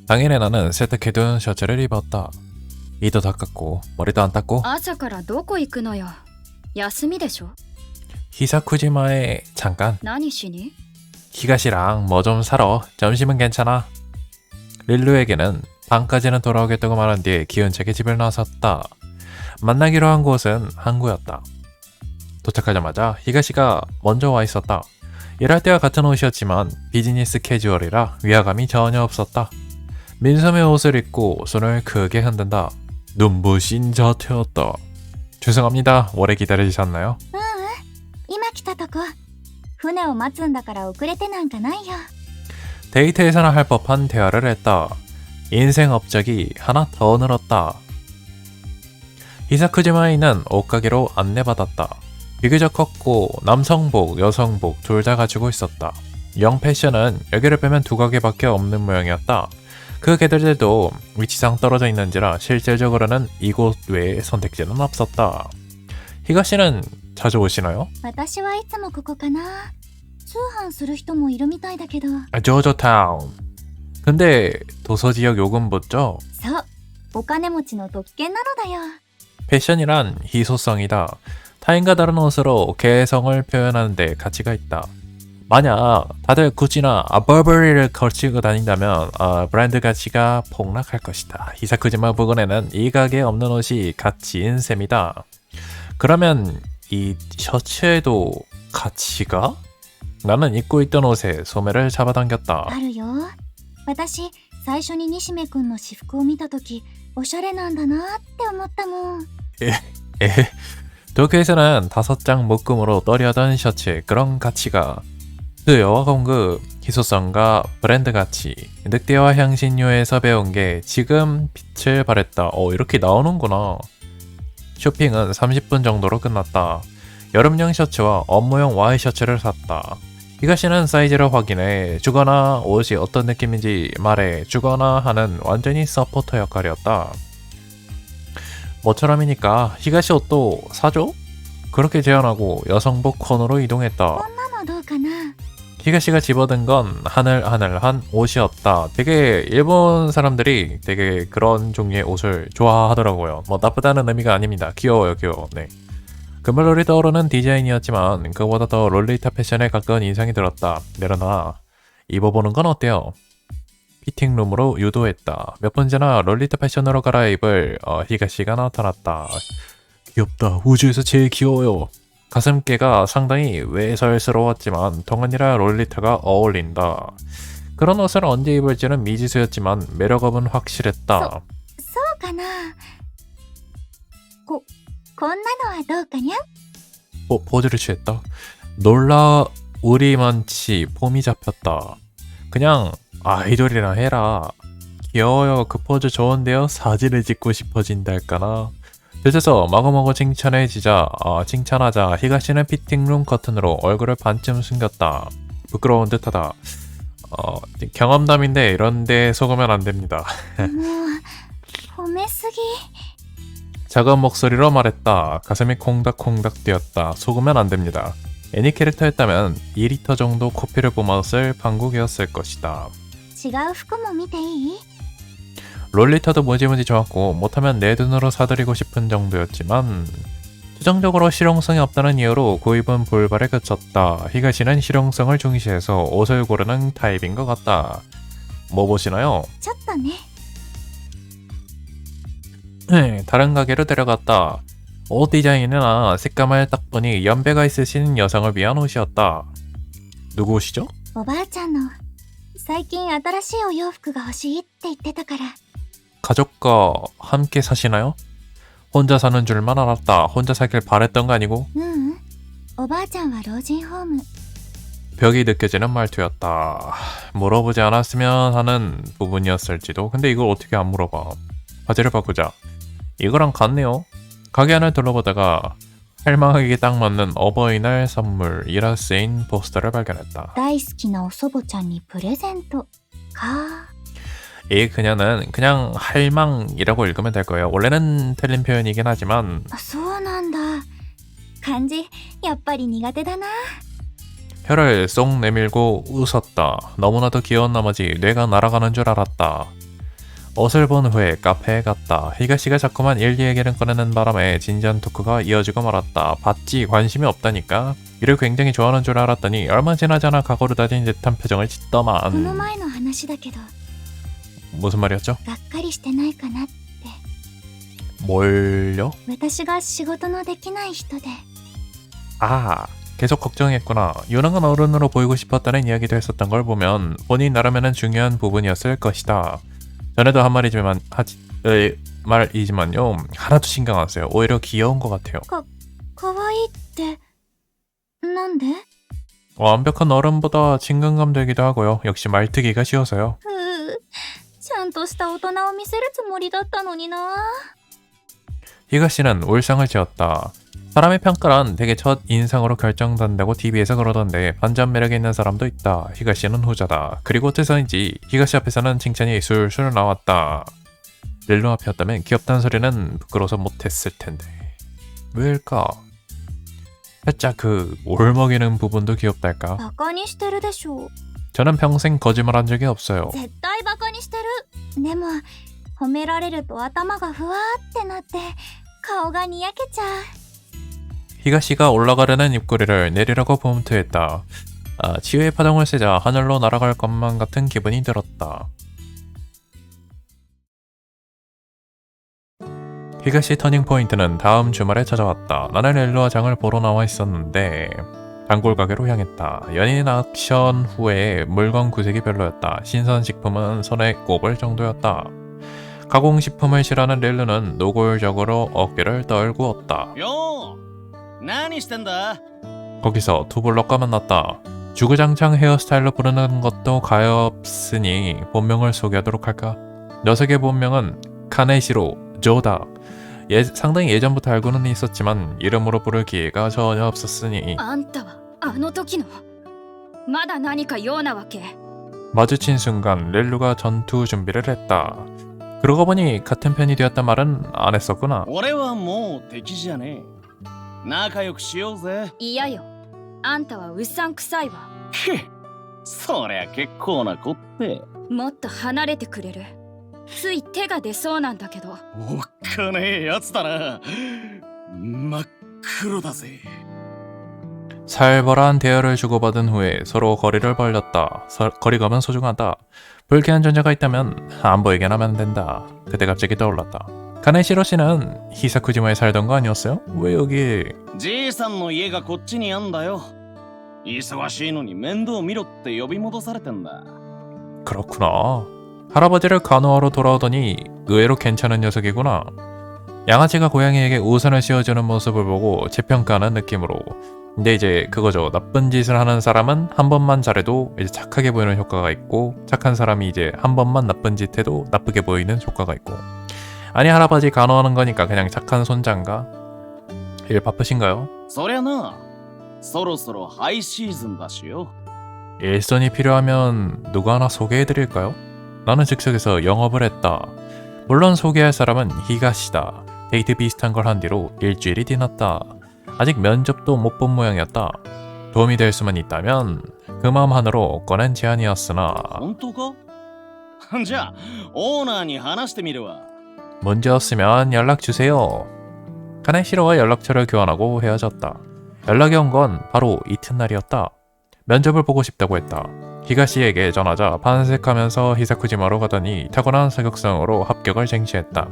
당일에 나는 세탁해둔 셔츠를 입었다. 이도 닦았고 머리도 안 닦고 朝からどこ行くのよ。休みでしょ。 히사쿠지마에 잠깐 何しに？ 히가시랑 뭐 좀 사러. 점심은 괜찮아. 릴루에게는 밤까지는 돌아오겠다고 말한 뒤에 기운차게 집을 나섰다. 만나기로 한 곳은 항구였다. 도착하자마자 히가시가 먼저 와 있었다. 일할 때와 같은 옷이었지만 비즈니스 캐주얼이라 위화감이 전혀 없었다. 민소매 옷을 입고 손을 크게 흔든다. 눈부신 자태였다. 죄송합니다. 오래 기다리셨나요? 今来たとこ。船を待つんだから遅れてなんかないよ。 데이트에서나 할 법한 대화를 했다. 인생 업적이 하나 더 늘었다. 히사쿠지마에는 옷가게로 안내받았다. 비교적 컸고 남성복, 여성복 둘 다 가지고 있었다. 영 패션은 여기를 빼면 두 가게밖에 없는 모양이었다. 그 개들도 위치상 떨어져 있는지라 실질적으로는 이곳 외에 선택지는 없었다. 히가씨는 자주 오시나요? 私はいつもここかな。通販する人もいるみたいだけど。 조조타운. 근데 도서지역 요금 붙죠? そう。お金持ちの特権なのだよ。 패션이란 희소성이다. 타인과 다른 옷으로 개성을 표현하는데 가치가 있다. 만약 다들 구찌나 버버리를 걸치고 다닌다면 브랜드 가치가 폭락할 것이다. 히사쿠지마 부근에는 이 가게에 없는 옷이 가치인 셈이다. 그러면 이 셔츠에도 가치가? 나는 입고 있던 옷에 소매를 잡아당겼다. あるよ。私、最初に西目くんの私服を見たとき、おしゃれなんだなって思ったもん。 도쿄에서는 5장 묶음으로 떨려던 셔츠에 그런 가치가 수요와 공급, 희소성과 브랜드 가치, 늑대와 향신료에서 배운 게 지금 빛을 발했다. 이렇게 나오는구나. 쇼핑은 30분 정도로 끝났다. 여름용 셔츠와 업무용 와이셔츠를 샀다. 히가시는 사이즈를 확인해 주거나 옷이 어떤 느낌인지 말해 주거나 하는 완전히 서포터 역할이었다. 모처럼이니까 히가시 옷도 사줘? 그렇게 제안하고 여성복 코너로 이동했다. 女のどうかな。 히가시가 집어든 건 하늘하늘한 옷이었다. 되게 일본 사람들이 되게 그런 종류의 옷을 좋아하더라고요. 뭐 나쁘다는 의미가 아닙니다. 귀여워요, 귀여워. 네. 금발롤이 떠오르는 디자인이었지만 그보다 더 롤리타 패션에 가까운 인상이 들었다. 내려놔. 입어보는 건 어때요? 피팅룸으로 유도했다. 몇 분 지나 롤리타 패션으로 갈아입을 히가시가 나타났다. 귀엽다. 우주에서 제일 귀여워요. 가슴께가 상당히 외설스러웠지만 동안이라 롤리타가 어울린다. 그런 옷을 언제 입을지는 미지수였지만 매력업은 확실했다. そうかな。こんなのはどうかにゃ。 포즈를 취했다. 놀라 우리만치 폼이 잡혔다. 그냥 아이돌이나 해라. 귀여워요. 그 포즈 좋은데요. 사진을 찍고 싶어진달까나. 그래서 마구마구 칭찬하자 히가시는 피팅룸 커튼으로 얼굴을 반쯤 숨겼다. 부끄러운 듯하다. 경험담인데 이런데 속으면 안 됩니다. もう、褒めすぎ。 작은 목소리로 말했다. 가슴이 콩닥콩닥 뛰었다. 속으면 안 됩니다. 애니 캐릭터였다면 2리터 정도 코피를 뿜었을 방국이었을 것이다. 違う服も見ていい？ 롤리타도 무지무지 좋았고 못하면 내 돈으로 사드리고 싶은 정도였지만 추정적으로 실용성이 없다는 이유로 구입은 불발에 그쳤다. 히가시는 실용성을 중시해서 옷을 고르는 타입인 것 같다. 뭐 보시나요? ちょっとね。 다른 가게로 데려갔다. 옷 디자인이나 색감을 딱 보니 연배가 있으신 여성을 위한 옷이었다. 누구시죠? おばあちゃんの。最近新しいお洋服が欲しいって言ってたから。 가족과 함께 사시나요? 혼자 사는 줄만 알았다. 혼자 살길 바랬던 거 아니고? ううん。おばあちゃんは老人ホーム。 벽이 느껴지는 말투였다. 물어보지 않았으면 하는 부분이었을지도. 근데 이걸 어떻게 안 물어봐. 화제를 바꾸자. 이거랑 같네요. 가게 안을 둘러보다가 할망하기에 딱 맞는 어버이날 선물이라 쓰인 포스터를 발견했다. 大好きなお祖母ちゃんにプレゼント。か。 이 그녀는 그냥 할망이라고 읽으면 될 거예요. 원래는 틀린 표현이긴 하지만 そうなんだ。漢字、やっぱり苦手だな。 혀를 쏙 내밀고 웃었다. 너무나도 귀여운 나머지 뇌가 날아가는 줄 알았다. 옷을 본 후에 카페에 갔다. 히가시가 자꾸만 일리 얘기를 꺼내는 바람에 진지한 토크가 이어지고 말았다. 봤지 관심이 없다니까. 이를 굉장히 좋아하는 줄 알았더니 얼마 지나지 않아 각오를 다진 듯한 표정을 この 짓더만. 前の話だけど、 무슨 말이었죠? がっかりしてないかなって。 뭘요? 私が仕事のできない人で。 아, 계속 걱정했구나. 유능한 어른으로 보이고 싶었다는 이야기도 했었던 걸 보면 본인 나름에는 중요한 부분이었을 것이다. 전에도 한 말이지만요. 하나도 신경 안 써요. 오히려 귀여운 것 같아요. かわいいって、なんで？ 완벽한 어른보다 친근감 들기도 하고요. 역시 말트기가 쉬워서요. ちゃんとした大人を見せるつもりだったのにな。 히가씨는 울상을 지었다. 사람의 평가란 되게 첫 인상으로 결정된다고 TV에서 그러던데 반전 매력이 있는 사람도 있다. 히가씨는 후자다. 그리고 어째서인지 히가씨 앞에서는 칭찬이 술술 나왔다. 릴루 앞이었다면 귀엽다는 소리는 부끄러워서 못했을 텐데. 왜일까? 살짝 그 올먹이는 부분도 귀엽달까? バカにしてるでしょ。 저는 평생 거짓말한 적이 없어요. 絶対バカにしてる。でも褒められると頭がふわーってなって顔がにやけちゃう。 히가씨가 올라가려는 입꼬리를 내리라고 봉투했다. 아, 치유의 파동을 세자 하늘로 날아갈 것만 같은 기분이 들었다. 히가씨 터닝 포인트는 다음 주말에 찾아왔다. 나는 렐루와 장을 보러 나와 있었는데 단골 가게로 향했다. 연인 액션 후에 물건 구색이 별로였다. 신선식품은 손에 꼽을 정도였다. 가공식품을 싫어하는 렐루는 노골적으로 어깨를 떨구었다. よー何してんだ 거기서 두 블럭과 만났다. 주구장창 헤어스타일로 부르는 것도 가엾으니 본명을 소개하도록 할까? 녀석의 본명은 카네시로 조다. 상당히 예전부터 알고는 있었지만 이름으로 부를 기회가 전혀 없었으니 あんたはあの時のまだ何か用なわけ？ 마주친 순간 렐루가 전투 준비를 했다. 그러고 보니 같은 편이 되었단 말은 안 했었구나. 俺はもう敵じゃねえ仲良くしようぜ嫌よ。あんたはうさんくさいわ。へっそりゃ結構なこってもっと離れてくれる？つい手が出そうなんだけど。おっかねえやつだな真っ黒だぜ 살벌한 대화를 주고받은 후에 서로 거리를 벌렸다. 거리감은 소중하다. 불쾌한 존재가 있다면 안 보이게 하면 된다. 그때 갑자기 떠올랐다. 카네시로 씨는 히사쿠지마에 살던 거 아니었어요? 왜 여기... じいさんの家がこっちにあんだよ忙しいのに面倒見ろって呼び戻されてんだ 그렇구나. 할아버지를 간호하러 돌아오더니 의외로 괜찮은 녀석이구나. 양아치가 고양이에게 우산을 씌워주는 모습을 보고 재평가하는 느낌으로. 근데 이제 그거죠. 나쁜 짓을 하는 사람은 한 번만 잘해도 이제 착하게 보이는 효과가 있고 착한 사람이 이제 한 번만 나쁜 짓 해도 나쁘게 보이는 효과가 있고. 아니 할아버지 간호하는 거니까 그냥 착한 손자인가? 일 바쁘신가요? そりゃなそろそろハイシーズンだしよ 일손이 필요하면 누구 하나 소개해드릴까요? 나는 즉석에서 영업을 했다. 물론 소개할 사람은 히가시다. 데이트 비슷한 걸 한 뒤로 일주일이 지났다. 아직 면접도 못 본 모양이었다. 도움이 될 수만 있다면 그 마음 하나로 꺼낸 제안이었으나 本当かじゃあオーナーに話してみるわ 문제 없으면 연락 주세요. 카네시로와 연락처를 교환하고 헤어졌다. 연락이 온 건 바로 이튿날이었다. 면접을 보고 싶다고 했다. 히가시에게 전하자 반색하면서 히사쿠지마로 가더니 타고난 사격성으로 합격을 쟁취했다.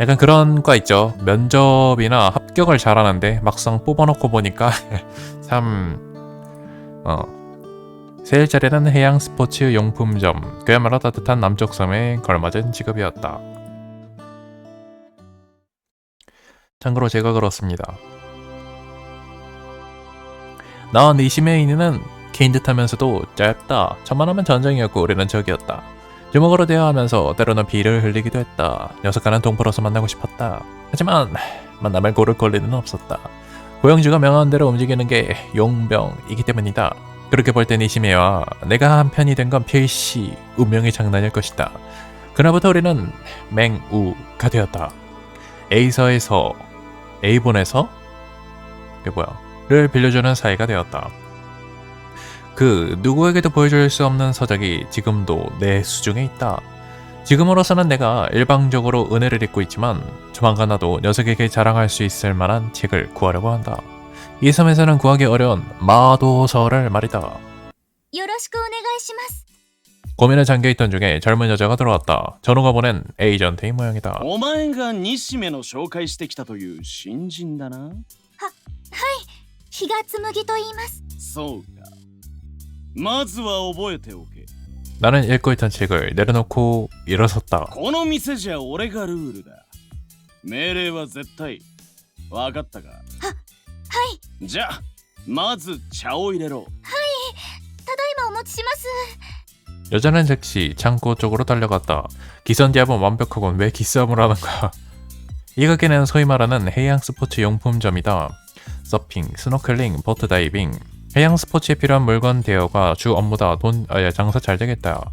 약간 그런 과 있죠. 면접이나 합격을 잘하는데 막상 뽑아놓고 보니까 참... 세일자리는 해양 스포츠 용품점. 그야말로 따뜻한 남쪽 섬에 걸맞은 직업이었다. 참고로 제가 그렇습니다. 나와 니시메이니는 개인 듯하면서도 짧다. 천만하면 전쟁이었고 우리는 적이었다. 주먹으로 대화하면서 때로는 비를 흘리기도 했다. 녀석과는 동포로서 만나고 싶었다. 하지만 만남을 고를 권리는 없었다. 고영주가 명한 대로 움직이는 게 용병이기 때문이다. 그렇게 볼 때 니시메와 내가 한 편이 된 건 필시 운명의 장난일 것이다. 그날부터 우리는 맹우가 되었다. A서에서 A본에서 그게 뭐야? 를 빌려주는 사이가 되었다. 그 누구에게도 보여줄 수 없는 서적이 지금도 내 수중에 있다. 지금으로서는 내가 일방적으로 은혜를 입고 있지만 조만간 나도 녀석에게 자랑할 수 있을 만한 책을 구하려고 한다. 이 섬에서는 구하기 어려운 마도서를 말이다. よろしくお願いします。 고민에 잠겨있던 중에 젊은 여자가 들어왔다. 전우가 보낸 에이전트인 모양이다. お前が西目の紹介してきたという新人だな。日が紬と言います。そうか。まずは覚えておけ。 나는 읽고 있던 책을 내려놓고 일어섰다. この店じゃ俺がルールだ。命令は絶対。わかったか。はいじゃあまず茶を入れろ。ただいまお持ちします。 여자는 즉시 창고 쪽으로 달려갔다. 기선제압은 완벽하군. 왜 기싸움을 하는 거야? 이 가게는 소위 말하는 해양 스포츠 용품점이다. 서핑, 스노클링, 보트 다이빙, 해양 스포츠에 필요한 물건 대여가 주 업무다. 장사 잘 되겠다.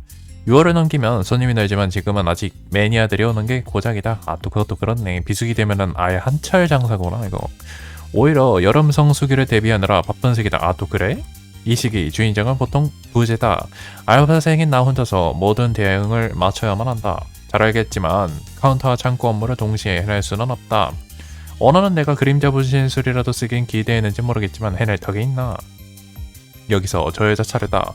6월을 넘기면 손님이 늘지만 지금은 아직 매니아들이 오는 게 고작이다. 아, 또 그것도 그렇네. 비수기 되면은 아예 한철 장사구나 이거. 오히려 여름 성수기를 대비하느라 바쁜 시기다. 아, 또 그래? 이 시기 주인장은 보통 부재다. 알바생인 나 혼자서 모든 대응을 맞춰야만 한다. 잘 알겠지만 카운터와 창고 업무를 동시에 해낼 수는 없다. 원하는 내가 그림자 분신술이라도 쓰긴 기대했는지 모르겠지만 해낼 턱이 있나. 여기서 저 여자 차례다.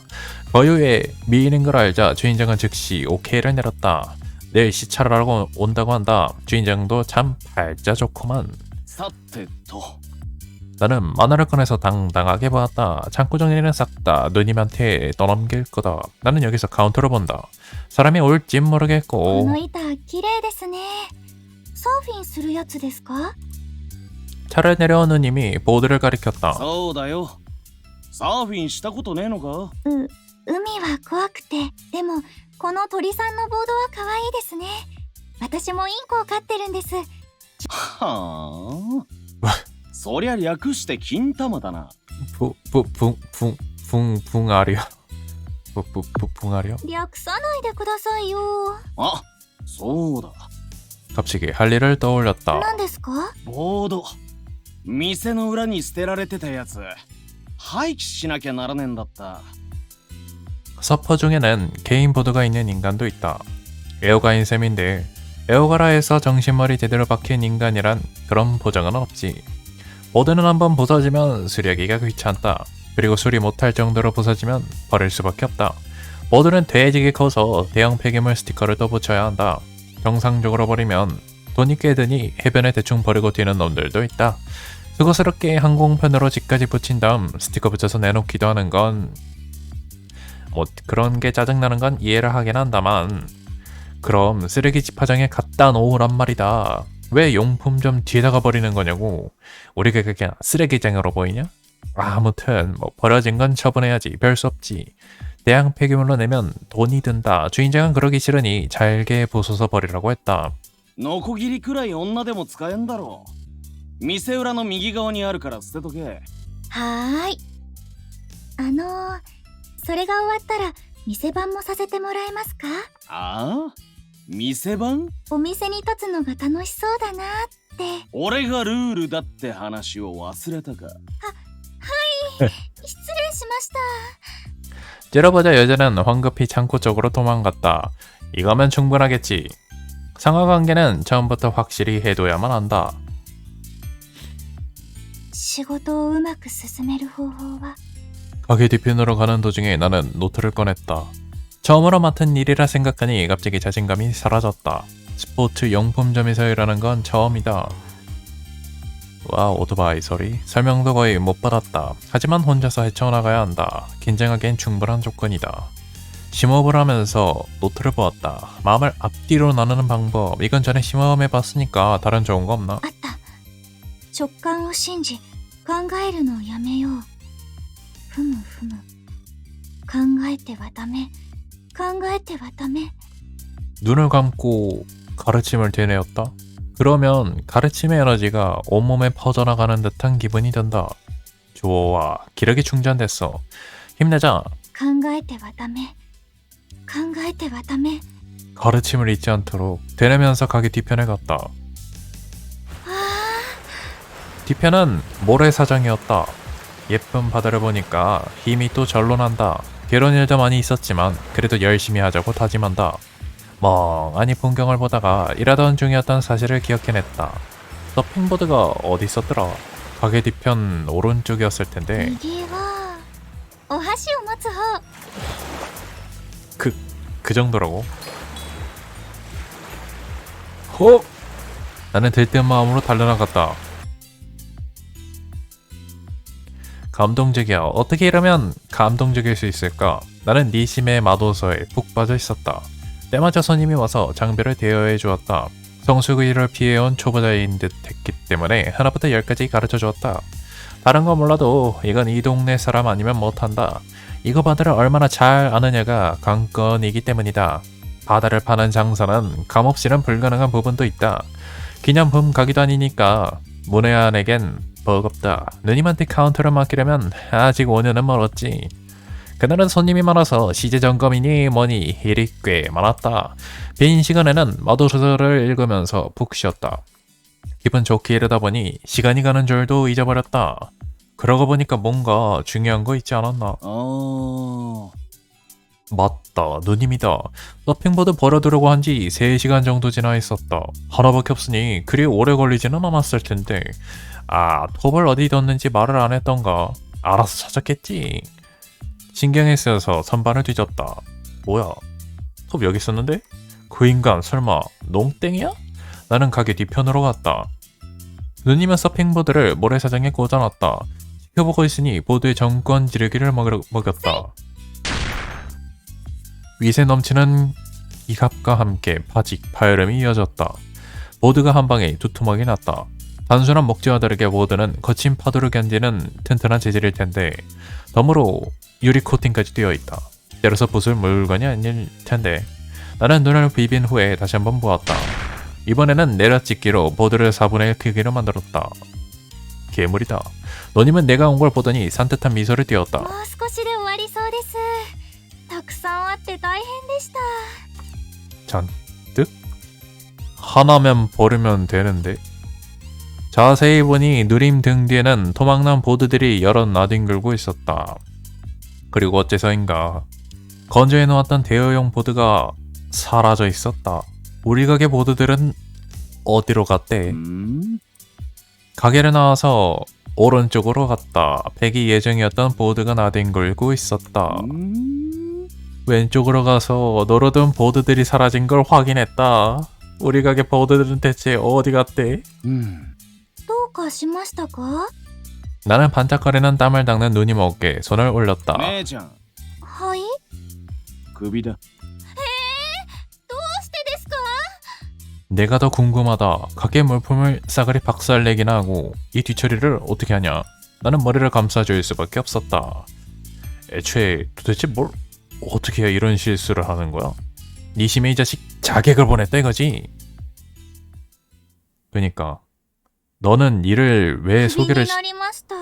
거유의 미인인 걸 알자 주인장은 즉시 오케이를 내렸다. 내일 시차를 하러 온다고 한다. 주인장도 참 발자 좋구만. さてと。 나는 만화를 꺼내서 당당하게 보았다. 창고 정리는 싹 다 누님한테 떠넘길 거다. 나는 여기서 카운터를 본다. 사람이 올지 こ 모르겠고 の板綺麗ですね。サーフィンするやつですか？ 차를 내려온 누님이 보드를 가리켰다. そうだよ。サーフィンしたことねえのか。海は怖くて、でもこの鳥さんのボードは可愛いですね。私もインコを飼ってるんです。はあ。そりゃ略して金玉だな。 붕아리요. 붕아리요? 略さないでくださいよ。あ、そうだ。 갑자기 할 일을 떠올렸다. 何ですか？ボード。店の裏に捨てられてたやつ。廃棄しなきゃならねえんだった。 서퍼 중에는 개인 보드가 있는 인간도 있다. 에어가인 셈인데 에어가라 해서 정신머리 제대로 박힌 인간이란 그런 보장은 없지. 보드는 한번 부서지면 수리하기가 귀찮다. 그리고 수리 못할 정도로 부서지면 버릴 수밖에 없다. 보드는 되지게 커서 대형 폐기물 스티커를 또 붙여야 한다. 정상적으로 버리면 돈이 꽤 드니 해변에 대충 버리고 튀는 놈들도 있다. 수고스럽게 항공편으로 집까지 붙인 다음 스티커 붙여서 내놓기도 하는 건 뭐 그런 게 짜증나는 건 이해를 하긴 한다만 그럼 쓰레기 집화장에 갖다 놓으란 말이다. 왜 용품점 뒤에다가 버리는 거냐고. 우리가 그게 쓰레기장으로 보이냐? 아무튼 뭐 버려진 건 처분해야지. 별 수 없지. 대양 폐기물로 내면 돈이 든다. 주인장은 그러기 싫으니 잘게 부숴서 버리라고 했다. ノコギリくらい女でも使えんだろう。店裏の右側にあるから捨てとけ。はーい。それが終わったら店番もさせてもらえますか？ああ、店番？お店に立つのが楽しそうだなって。俺がルールだって話を忘れたか。失礼しました。 째려보자 여자는 황급히 창고 쪽으로 도망갔다. 이거면 충분하겠지. 상하관계는 처음부터 확실히 해둬야만 한다. 仕事をうまく進める方法は 가게 뒤편으로 가는 도중에 나는 노트를 꺼냈다. 처음으로 맡은 일이라 생각하니 갑자기 자신감이 사라졌다. 스포츠 용품점에서 일하는 건 처음이다. 와, 오토바이 소리. 설명도 거의 못 받았다. 하지만 혼자서 헤쳐나가야 한다. 긴장하기엔 충분한 조건이다. 심호흡을 하면서 노트를 보았다. 마음을 앞뒤로 나누는 방법. 이건 전에 심호흡해봤으니까 다른 좋은 거 없나? あった。直感を信じ考えるのをやめよう。ふむふむ。考えてはダメ。考えてはダメ。 눈을 감고 가르침을 되뇌었다. 그러면 가르침의 에너지가 온몸에 퍼져나가는 듯한 기분이 든다. 좋아, 기력이 충전됐어. 힘내자. 考えてはダメ。考えてはダメ。 가르침을 잊지 않도록 되뇌면서 가게 뒤편에 갔다. あ 뒤편은 모래사장이었다. 예쁜 바다를 보니까 힘이 또 절로 난다. 괴로운 일도 많이 있었지만 그래도 열심히 하자고 다짐한다. 멍하니 풍경을 보다가 일하던 중이었던 사실을 기억해냈다. 서핑보드가 어디 있었더라? 가게 뒤편 오른쪽이었을 텐데 右はお箸を持つ方。 그 정도라고? 헉! 나는 들뜬 마음으로 달려나갔다. 감동적이야. 어떻게 이러면 감동적일 수 있을까? 나는 니심의 마도서에 푹 빠져 있었다. 때마저 손님이 와서 장비를 대여해 주었다. 성수기를 피해온 초보자인 듯 했기 때문에 하나부터 10까지 가르쳐 주었다. 다른 건 몰라도 이건 이 동네 사람 아니면 못한다. 이거 바다를 얼마나 잘 아느냐가 관건이기 때문이다. 바다를 파는 장사는 감없이는 불가능한 부분도 있다. 기념품 가게도 아니니까 문외한에겐 버겁다. 누님한테 카운터를 맡기려면 아직 5년은 멀었지. 그날은 손님이 많아서 시제 점검이니 뭐니 일이 꽤 많았다. 빈 시간에는 마도서를 읽으면서 푹 쉬었다. 기분 좋게 이러다 보니 시간이 가는 줄도 잊어버렸다. 그러고 보니까 뭔가 중요한 거 있지 않았나? 맞다, 누님이다. 서핑보드 버려두려고 한 지 3시간 정도 지나 있었다. 하나밖에 없으니 그리 오래 걸리지는 않았을 텐데. 아, 톱을 어디 뒀는지 말을 안 했던가. 알아서 찾았겠지. 신경이 쓰여서 선반을 뒤졌다. 뭐야? 톱 여기 있었는데? 그 인간 설마 농땡이야? 나는 가게 뒤편으로 갔다. 누님은 서핑보드를 모래사장에 꽂아놨다. 지켜보고 있으니 보드에 정권 지르기를 먹였다. 위세 넘치는 기갑과 함께 파직, 파열음이 이어졌다. 보드가 한 방에 두툼하게 났다. 단순한 목재와 다르게 보드는 거친 파도를 견디는 튼튼한 재질일 텐데 덤으로 유리 코팅까지 되어 있다. 때려서 부술 물건이 아닐 텐데. 나는 눈을 비빈 후에 다시 한번 보았다. 이번에는 내려찍기로 보드를 4분의 1 크기로 만들었다. 괴물이다. 너님은 내가 온 걸 보더니 산뜻한 미소를 띄었다. もう少しで終わりそうです。たくさんあって大変でした。 잔뜩? 하나면 버리면 되는데. 자세히 보니 누림 등 뒤에는 토막난 보드들이 여럿 나뒹굴고 있었다. 그리고 어째서인가 건조해 놓았던 대여용 보드가 사라져 있었다. 우리 가게 보드들은 어디로 갔대? 가게를 나와서 오른쪽으로 갔다. 폐기 예정이었던 보드가 나뒹굴고 있었다. 왼쪽으로 가서 널어둔 보드들이 사라진 걸 확인했다. 우리 가게 보드들은 대체 어디 갔대? どうかしましたか？ 나는 반짝거리는 땀을 닦는 누님 어깨에 손을 올렸다. 姉ちゃんはい。首だ。どうしてですか？ 내가 더 궁금하다. 가게 물품을 싸그리 박살내기나 하고 이 뒤처리를 어떻게 하냐. 나는 머리를 감싸줄 수밖에 없었다. 애초에 도대체 뭘 어떻게 해야 이런 실수를 하는 거야? 니심의 이 자식 자객을 보냈다 이거지? 그니까 너는 이를 왜 クビ 소개를 になりました。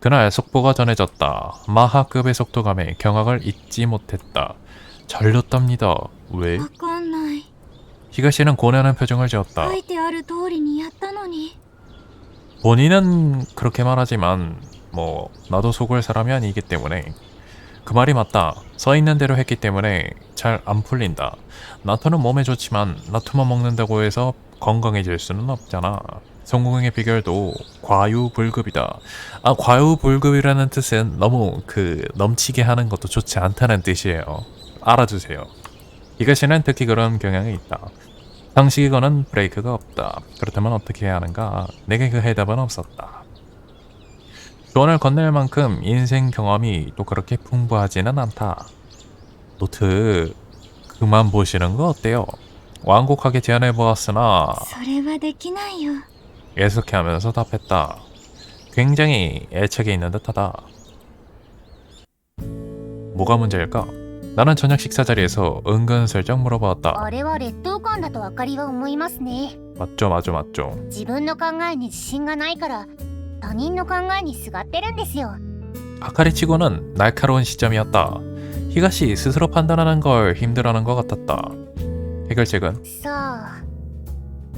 그날 속보가 전해졌다. 마하급의 속도감에 경악을 잊지 못했다. 잘렸답니다. 왜? わかんない。 히가씨는 고뇌하는 표정을 지었다. 書いてある通りにやったのに。 본인은 그렇게 말하지만 뭐 나도 속을 사람이 아니기 때문에 그 말이 맞다. 써있는 대로 했기 때문에 잘 안 풀린다. 나토는 몸에 좋지만 나토만 먹는다고 해서 건강해질 수는 없잖아. 성공의 비결도 과유불급이다. 아, 과유불급이라는 뜻은 너무 넘치게 하는 것도 좋지 않다는 뜻이에요. 알아두세요. 히가시는 특히 그런 경향이 있다. 상식이 거는 브레이크가 없다. 그렇다면 어떻게 해야 하는가? 내게 그 해답은 없었다. 조언을 건넬 만큼 인생 경험이 또 그렇게 풍부하지는 않다. 노트 그만 보시는 거 어때요? 완곡하게 제안해 보았으나 それはできないよ。 애석해 하면서 답했다. 굉장히 애착이 있는 듯하다. 뭐가 문제일까? 나는 저녁 식사 자리에서 은근슬쩍 물어보았다. あれは劣等感だとあかりは思いますね。 맞죠 맞죠 맞죠. 自分の考えに自信がないから他人の考えにすがってるんですよ。 아카리치고는 날카로운 시점이었다. 히가씨 스스로 판단하는 걸 힘들어하는 것 같았다. 해결책은 さ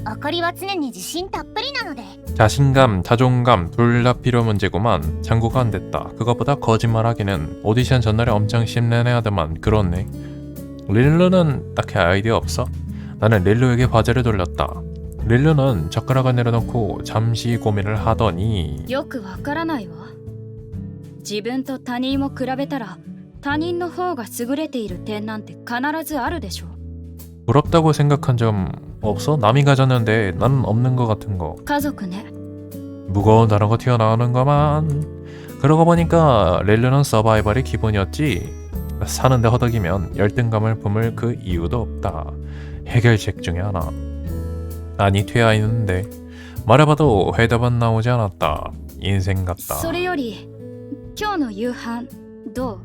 あ、あかりは常に自信たっぷりなので。 자신감, 자존감 둘 다 필요 문제구만. 장고가 안 됐다. 그것보다 거짓말하기는 오디션 전날에 엄청 심란해하더만. 그렇네. 릴루는 딱히 아이디어 없어? 나는 릴루에게 과제를 돌렸다. 릴루는 젓가락을 내려놓고 잠시 고민을 하더니 よくわからないわ。自分と他人を比べたら他人の方が優れている点なんて必ずあるでしょ。 부럽다고 생각한 점 없어? 남이 가졌는데 나는 없는 것 같은 거. 家族ね。 무거운 단어가 튀어나오는 거만. 그러고 보니까 릴루는 서바이벌이 기본이었지. 사는데 허덕이면 열등감을 품을 그 이유도 없다. 해결책 중에 하나. 아니 퇴화 있는데 말해봐도 해답은 나오지 않았다. 인생 같다. それより今日の夕飯ど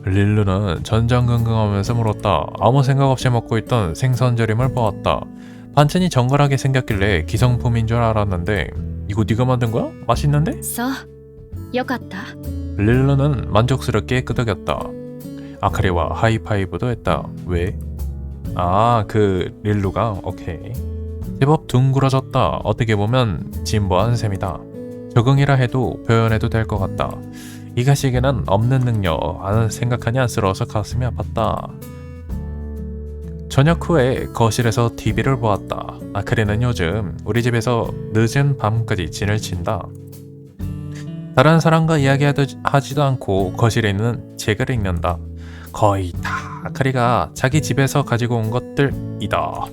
う？ 릴루는 전전긍긍하면서 물었다. 아무 생각 없이 먹고 있던 생선절임을 보았다. 반찬이 정갈하게 생겼길래 기성품인 줄 알았는데 이거 네가 만든 거야? 맛있는데? そうよかった。 릴루는 만족스럽게 끄덕였다. 아카리와 하이파이브도 했다. 왜? 아, 그 릴루가? 오케이. 제법 둥그러졌다. 어떻게 보면 진보한 셈이다. 적응이라 해도 표현해도 될 것 같다. 이 가식에는 없는 능력, 안 생각하니 안쓰러워서 가슴이 아팠다. 저녁 후에 거실에서 TV를 보았다. 아카리는 요즘 우리 집에서 늦은 밤까지 진을 친다. 다른 사람과 이야기하지도 않고 거실에 있는 책을 읽는다. 거의 다 아카리가 자기 집에서 가지고 온 것들이다.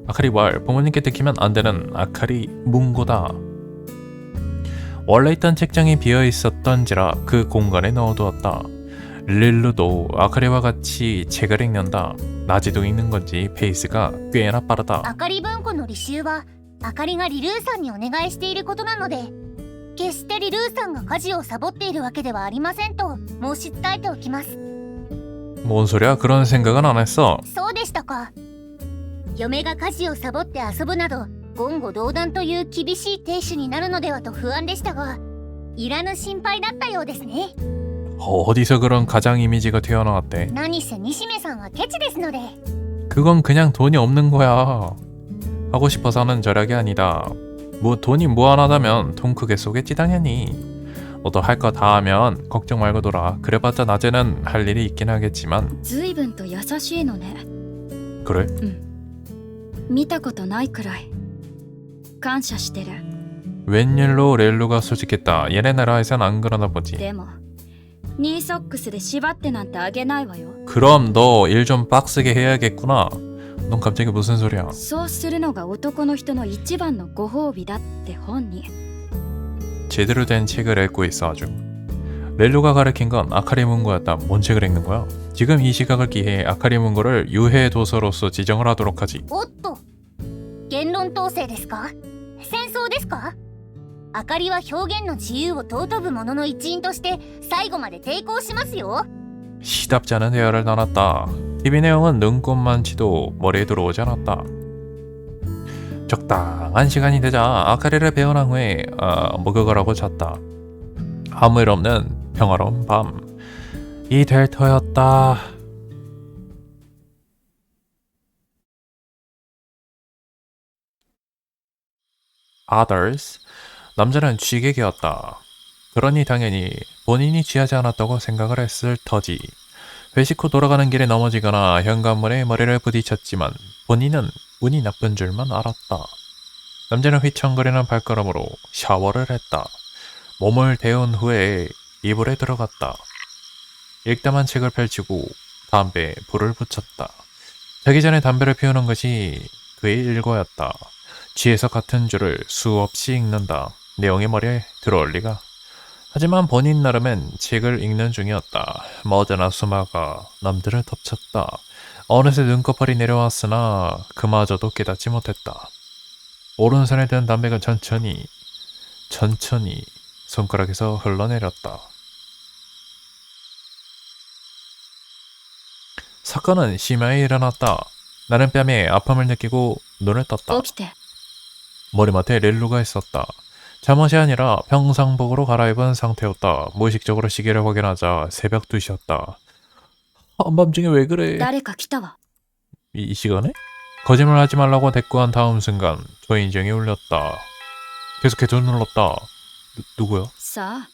아카리 말 부모님께 들키면 안 되는 아카리 문고다. 원래 있던 책장이 비어 있었던지라 그 공간에 넣어두었다. 릴루도 아카리와 같이 책을 읽는다. 낮에도 읽는 건지 페이스가 꽤나 빠르다. あかり文庫の履修はあかりがリルーさんにお願いしていることなので、決してリルーさんが家事をサボっているわけではありませんと申し伝えておきます。 뭔 소리야? 그런 생각은 안 했어. そうでしたか。嫁が家事をサボって遊ぶなど言語道断という厳しい亭主になるのではと不安でしたが、いらぬ心配だったようですね。 어디서 그런 가장 이미지가 튀어나왔대. 何せ西目さんはケチですので。 그건 그냥 돈이 없는 거야. 하고 싶어서 하는 절약이 아니다. 뭐 돈이 무한하다면 돈 크게 쏘겠지 당연히. 너도 할 거 다 하면 걱정 말고 놀아. 그래봤자 낮에는 할 일이 있긴 하겠지만. 随分と優しいのね。 그래? 見たことないくらい感謝してる。 웬일로 렐루가 솔직했다. 얘네 나라에선 안 그러나 보지. でもニーソックスで縛ってなんてあげないわよ。 그럼 너 일 좀 빡세게 해야겠구나. 넌 갑자기 무슨 소리야? そうするのが男の人の一番のご褒美だって本に。 제대로 된 책을 읽고 있어 아주. 렐루가 가르친 건 아카리 문고였다. 뭔 책을 읽는 거야? 지금 이 시각을 기해 아카리 문고를 유해 도서로서 지정을 하도록 하지. おっと、言論統制ですか？戦争ですか？あかりは表現の自由を尊ぶ者の一員として最後まで抵抗しますよ。 시답지 않은 대화를 나눴다. TV 내용은 눈꽃만치도 머리에 들어오지 않았다. 적당한 시간이 되자 아카리를 배운한 후에 목욕을 잤다. 아무 일 없는 평화로운 밤. 이 될 터였다. Others. 남자는 취객이었다. 그러니 당연히 본인이 취하지 않았다고 생각을 했을 터지. 회식 후 돌아가는 길에 넘어지거나 현관문에 머리를 부딪혔지만 본인은 운이 나쁜 줄만 알았다. 남자는 휘청거리는 발걸음으로 샤워를 했다. 몸을 데운 후에 이불에 들어갔다. 읽다만 책을 펼치고 담배에 불을 붙였다. 자기 전에 담배를 피우는 것이 그의 일과였다. 취해서 같은 줄을 수없이 읽는다. 내용이 머리에 들어올 리가. 하지만 본인 나름엔 책을 읽는 중이었다. 머지나 수마가 남들을 덮쳤다. 어느새 눈꺼풀이 내려왔으나 그마저도 깨닫지 못했다. 오른손에 든 담배가 천천히 손가락에서 흘러내렸다. 사건은 심야에 일어났다. 나는 뺨에 아픔을 느끼고 눈을 떴다. 起きて。 머리맡에 렐루가 있었다. 잠옷이 아니라 평상복으로 갈아입은 상태였다. 무의식적으로 시계를 확인하자 새벽 2시였다. 한밤중에 왜 그래? 誰か来たわ。 이 시간에? 거짓말하지 말라고 대꾸한 다음 순간 초인종이 울렸다. 계속해서 눌렀다. 누구야? さ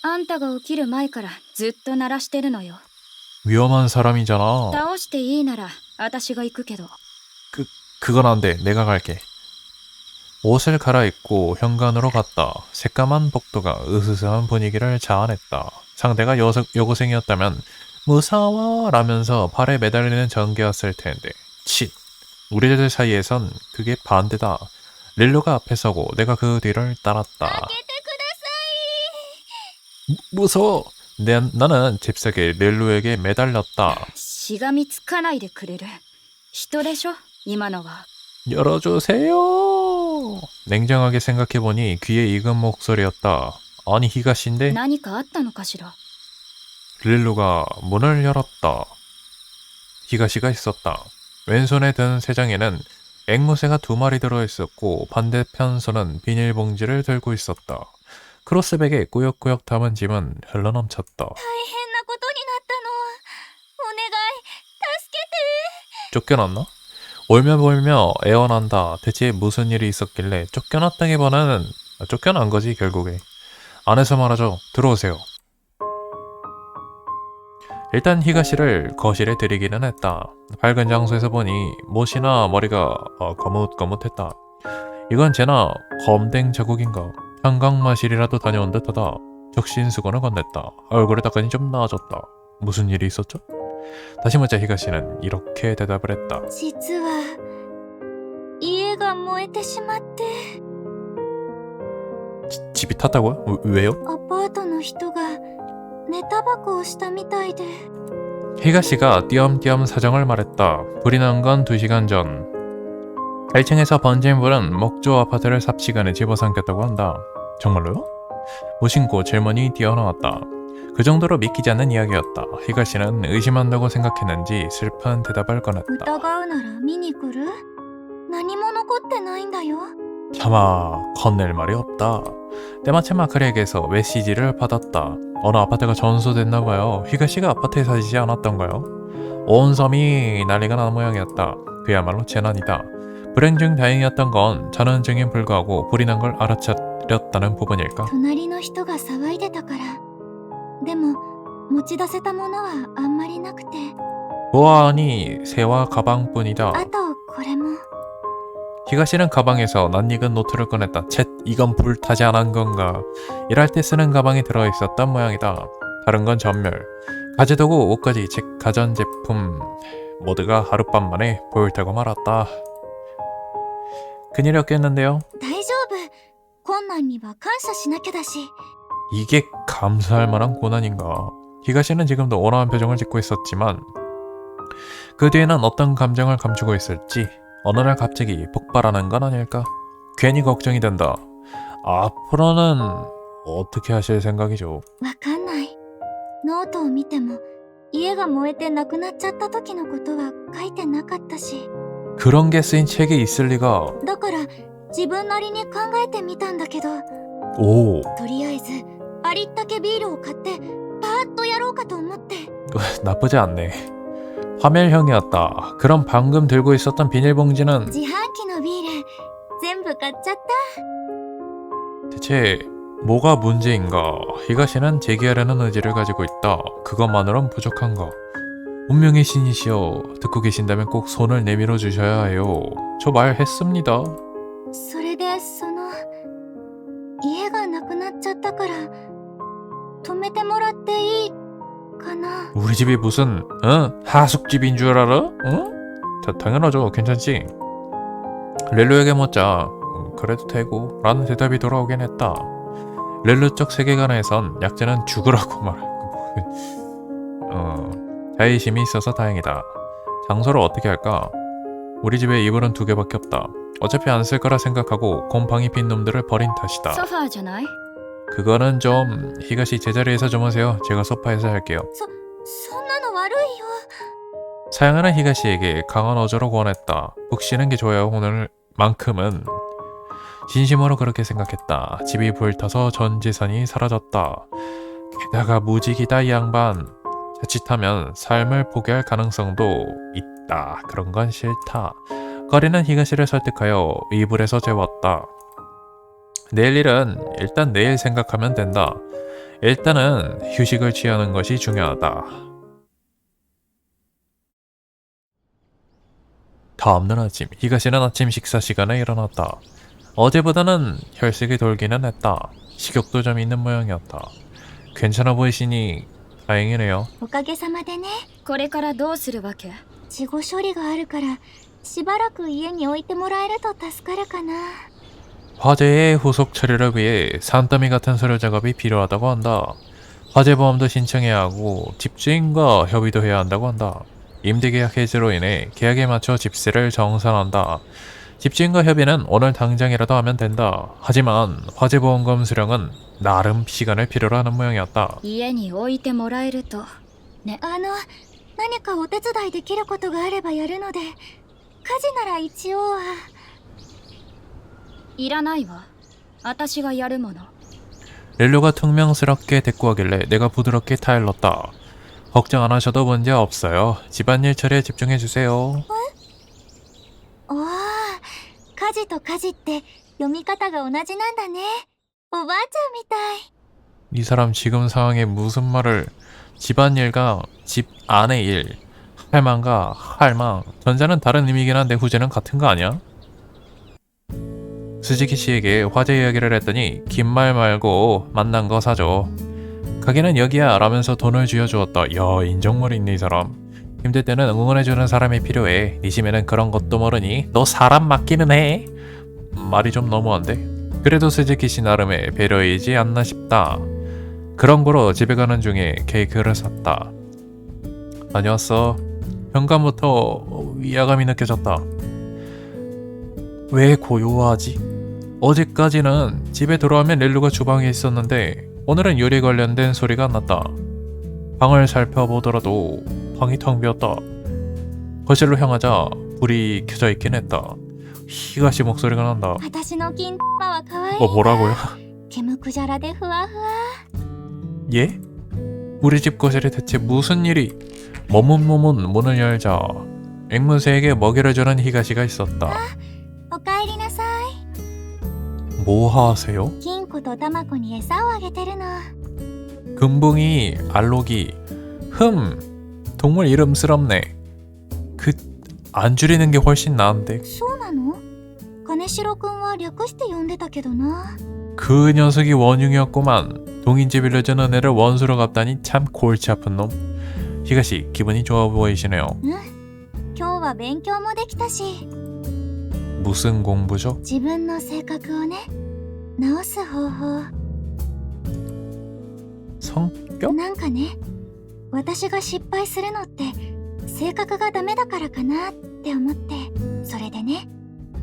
あ、あんたが起きる前からずっと鳴らしてるのよ。 위험한 사람이잖아. 倒していいなら私が行くけど。 그건 안 돼. 내가 갈게. 옷을 갈아입고 현관으로 갔다. 새까만 복도가 으스스한 분위기를 자아냈다. 상대가 여고생이었다면 무서워 라면서 팔에 매달리는 전개였을 텐데. 칫. 우리들 사이에선 그게 반대다. 릴로가 앞에 서고 내가 그 뒤를 따랐다. 무서워. 나는 잽싸게 릴로에게 매달렸다. しがみつかないでくれる。人でしょ今のは。 열어주세요. 냉정하게 생각해보니 귀에 익은 목소리였다. 아니 히가시인데? 何かあったのかしら。 릴로가 문을 열었다. 히가시가 있었다. 왼손에 든 세 장에는 앵무새가 2마리 들어있었고 반대편 손은 비닐봉지를 들고 있었다. 크로스백에 꾸역꾸역 담은 짐은 흘러넘쳤다. 大変なことになったの。お願い、助けて。 쫓겨났나? 울며불며 애원한다. 대체 무슨 일이 있었길래 쫓겨났다기보다는 쫓겨난 거지 결국에. 안에서 말하죠. 들어오세요. 일단 히가시를 거실에 들이기는 했다. 밝은 장소에서 보니 못이나 머리가 거뭇거뭇했다. 이건 쟤나 검댕 자국인가? 한강마실이라도 다녀온 듯하다. 적신수건을 건넸다. 얼굴을 닦으니 좀 나아졌다. 무슨 일이 있었죠? 다시 묻자 히가시는 이렇게 대답을 했다. 実は家が燃えてしまって、 집이 탔다고요? 왜요? アパートの人が寝タバコをしたみたいで。 히가시가 띄엄띄엄 사정을 말했다. 불이 난 건 2시간 전. 1층에서 번진 불은 목조 아파트를 삽시간에 집어삼켰다고 한다. 정말로요? 무심코 질문이 뛰어나왔다. 그 정도로 믿기지 않는 이야기였다. 히가시는 의심한다고 생각했는지 슬픈 대답을 꺼냈다. 疑うなら見に来る？何も残ってないんだよ。 차마 건넬 말이 없다. 때마침 아크리에게서 메시지를 받았다. 어느 아파트가 전소됐나봐요. 히가시가 아파트에 사시지 않았던가요? 온 섬이 난리가 난 모양이었다. 그야말로 재난이다. 불행 중 다행이었던 건 전원증에 불구하고 불이 난 걸 알아차렸다는 부분일까? 隣の人が騒いでたから。でも持ち出せたものはあんまりなくて。 보아하니 새와 가방뿐이다. あとこれも。 히가시는 가방에서 낯익은 노트를 꺼냈다. 쳇, 이건 불타지 않은 건가? 일할 때 쓰는 가방에 들어있었던 모양이다. 다른 건 전멸. 가재도구, 옷까지, 즉 가전제품 모두가 하룻밤 만에 불타고 말았다. 큰일이었겠는데요? 大丈夫。困難には感謝しなきゃだし。 이게 감사할 만한 고난인가? 히가시는 지금도 온화한 표정을 짓고 있었지만 그 뒤에는 어떤 감정을 감추고 있을지 어느 날 갑자기 폭발하는 건 아닐까? 괜히 걱정이 된다. 앞으로는 어떻게 하실 생각이죠? わかんない。ノートを見ても家が燃えてなくなっちゃった時のことは書いてなかったし。 그런 게 쓰인 책이 있을 리가. だから自分なりに考えてみたんだけど、 오, とりあえずありったけビールを買ってパーッとやろうかと思って。 나쁘지 않네. 화멜형이었다. 그럼 방금 들고 있었던 비닐봉지는 自販機のビール全部買っちゃった。 대체 뭐가 문제인가? 히가시는 재기하려는 의지를 가지고 있다. 그것만으론 부족한가? 운명의 신이시여, 듣고 계신다면 꼭 손을 내밀어 주셔야 해요. 저 말했습니다. それで家がなくなっちゃったから止めてもらっていいかな。 우리 집이 무슨 하숙집인 줄 알아? 응? 당연하죠. 괜찮지? 렐루에게 묻자 그래도 되고 라는 대답이 돌아오긴 했다. 렐루 쪽 세계관에선 약자는 죽으라고 자의심이 있어서 다행이다. 장소를 어떻게 할까? 우리 집에 이불은 2개밖에 없다. 어차피 안 쓸 거라 생각하고 곰팡이 핀 놈들을 버린 탓이다. ソファーじゃない？ 그거는 좀 히가시 제자리에서 좀 하세요. 제가 소파에서 할게요. そんなの悪いよ。 사양하는 히가시에게 강한 어조로 권했다. 푹 쉬는 게 좋아요. 오늘만큼은. 진심으로 그렇게 생각했다. 집이 불타서 전 재산이 사라졌다. 게다가 무직이다 이 양반. 자칫하면 삶을 포기할 가능성도 있다. 그런 건 싫다. 거리는 히가시를 설득하여 이불에서 재웠다. 내일 일은 일단 내일 생각하면 된다. 일단은 휴식을 취하는 것이 중요하다. 다음날 아침, 히가시는 아침 식사 시간에 일어났다. 어제보다는 혈색이 돌기는 했다. 식욕도 좀 있는 모양이었다. 괜찮아 보이시니 다행이네요. おかげさまでね。これからどうするわけ？事後処理があるからしばらく家に置いてもらえると助かるかな。 화재의 후속 처리를 위해 산더미 같은 서류 작업이 필요하다고 한다. 화재보험도 신청해야 하고 집주인과 협의도 해야 한다고 한다. 임대계약 해지로 인해 계약에 맞춰 집세를 정산한다. 집주인과 협의는 오늘 당장이라도 하면 된다. 하지만 화재보험금 수령은 나름 시간을 필요로 하는 모양이었다. 家に置いてもらえるとね。何かお手伝いできることがあればやるので、家事なら一応は。いらないわ。私がやるもの。 렐루가 퉁명스럽게 대꾸하길래 내가 부드럽게 타일렀다. 걱정 안 하셔도 문제 없어요. 집안일 처리에 집중해주세요. おー、家事と家事って読み方が同じなんだね。おばあちゃんみたい。 이 사람 지금 상황에 무슨 말을 집안일과 집 안의 일, 할망과 할망, 전자는 다른 의미긴 한데 후제는 같은 거 아니야? 스즈키 씨에게 화재 이야기를 했더니 긴 말 말고 만난 거 사줘. 가게는 여기야 라면서 돈을 쥐어주었다. 야, 인정머리 있네 이 사람. 힘들 때는 응원해주는 사람이 필요해. 네 집에는 그런 것도 모르니 너 사람 맞기는 해. 말이 좀 너무한데? 그래도 스즈키 씨 나름의 배려이지 않나 싶다. 그런 거로 집에 가는 중에 케이크를 샀다. 다녀왔어. 현관부터 위화감이 느껴졌다. 왜 고요하지? 어제까지는 집에 돌아오면 렐루가 주방에 있었는데 오늘은 요리 관련된 소리가 안 났다. 방을 살펴보더라도 방이 텅 비었다. 거실로 향하자 불이 켜져 있긴 했다. 히가시 목소리가 난다. 私の金玉は可愛い。 뭐라고요? ケムクジャラでふわふわ。 예? 우리 집 거실에 대체 무슨 일이? 머문머문 문을 열자 앵무새에게 먹이를 주는 히가시가 있었다. おかえりなさい。 뭐 하세요? 金庫とタマコに餌をあげてるの。 금붕이, 알록이, 동물 이름스럽네. 안 줄이는 게 훨씬 나은데. そうなの？金城くんは略して呼んでたけどな。 그 녀석이 원흉이었구만. 동인지 빌려주는 애를 원수로 갚다니 참 골치 아픈 놈. 히가시 기분이 좋아 보이시네요. 今日は勉強もできたし、 무슨 공부죠? 自分の性格をね、直す方法。 성격? なんかね、私が失敗するのって性格がダメだからかなって思って、それでね、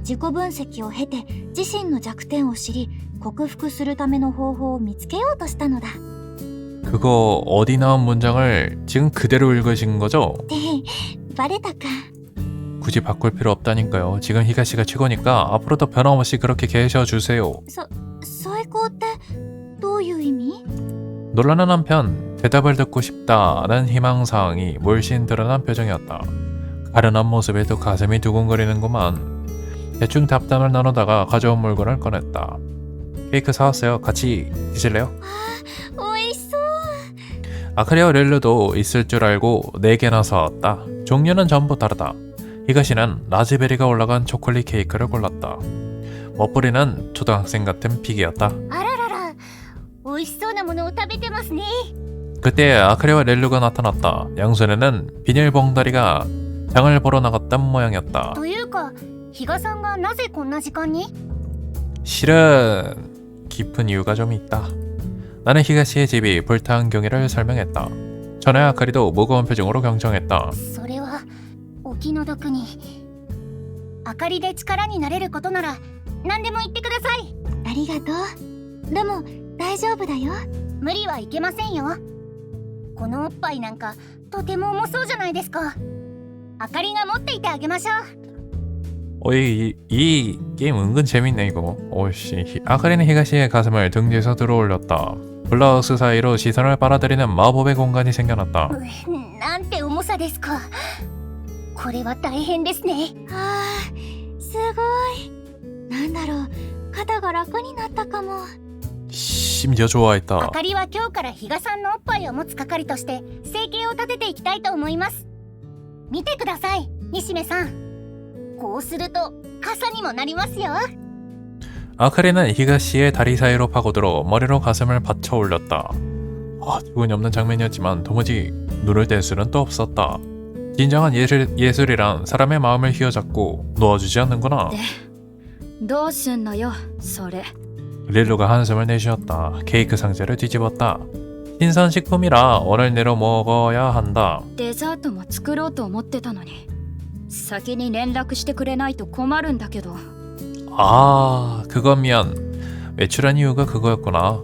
自己分析を経て自身の弱点を知り克服するための方法を見つけようとしたのだ。 그거 어디 나온 문장을 지금 그대로 읽으신 거죠? で、バレたか。 굳이 바꿀 필요 없다니까요. 지금 히가시가 최고니까 앞으로도 변함없이 그렇게 계셔주세요. 最高ってどういう意味？ 놀라는 한편 대답을 듣고 싶다는 희망사항이 물씬 드러난 표정이었다. 가련한 모습에도 가슴이 두근거리는구만. 대충 답담을 나누다가 가져온 물건을 꺼냈다. 케이크 사왔어요. 같이 드실래요? おいしそう。 아카리와 렐루도 있을 줄 알고 4개나 사왔다. 종류는 전부 다르다. 히가시는 라즈베리가 올라간 초콜릿 케이크를 골랐다. 멋부리는 초등학생 같은 픽이었다. あららら、美味しそうなものを食べてますね。 그때 아카리와 렐루가 나타났다. 양손에는 비닐봉다리가 장을 보러 나갔단 모양이었다. というか、比嘉さんがなぜこんな時間に？ 실은 깊은 이유가 좀 있다. 나는 히가시의 집이 불타는 경위를 설명했다. 전에 아카리도 무거운 표정으로 경청했다. それはお気の毒に。明かりで力になれることなら何でも言ってください。ありがとう。でも大丈夫だよ。無理はいけませんよ。このおっぱいなんかとても重そうじゃないですか。明かりが持っていてあげましょう。 이 게임 은근 재밌네 이거. 오씨. 아카리는 히가시의 가슴을 등 뒤에서 들어올렸다. 블라우스 사이로 시선을 빨아들이는 마법의 공간이 생겨났다. なんて重さですか。これは大変ですね。あー、すごい。なんだろう、肩が楽になったかも。 심지어 좋아했다. あかりは今日から比嘉さんのおっぱいを持つ係として生計を立てていきたいと思います。見てください、西目さん。こうすると傘にもなりますよ。 아카리는 히가시의 다리 사이로 파고들어 머리로 가슴을 받쳐 올렸다. 기운이 없는 장면이었지만 도무지 눈을 뗄 수는 또 없었다. 진정한 예술이란 사람의 마음을 휘어잡고 놓아주지 않는구나. どうすんのよそれ。 릴루가 한숨을 내쉬었다. 케이크 상자를 뒤집었다. 신선식품이라 오늘 내로 먹어야 한다. デザートも作ろうと思ってたのに先に連絡してくれないと困るんだけど。 그건 미안. 외출한 이유가 그거였구나.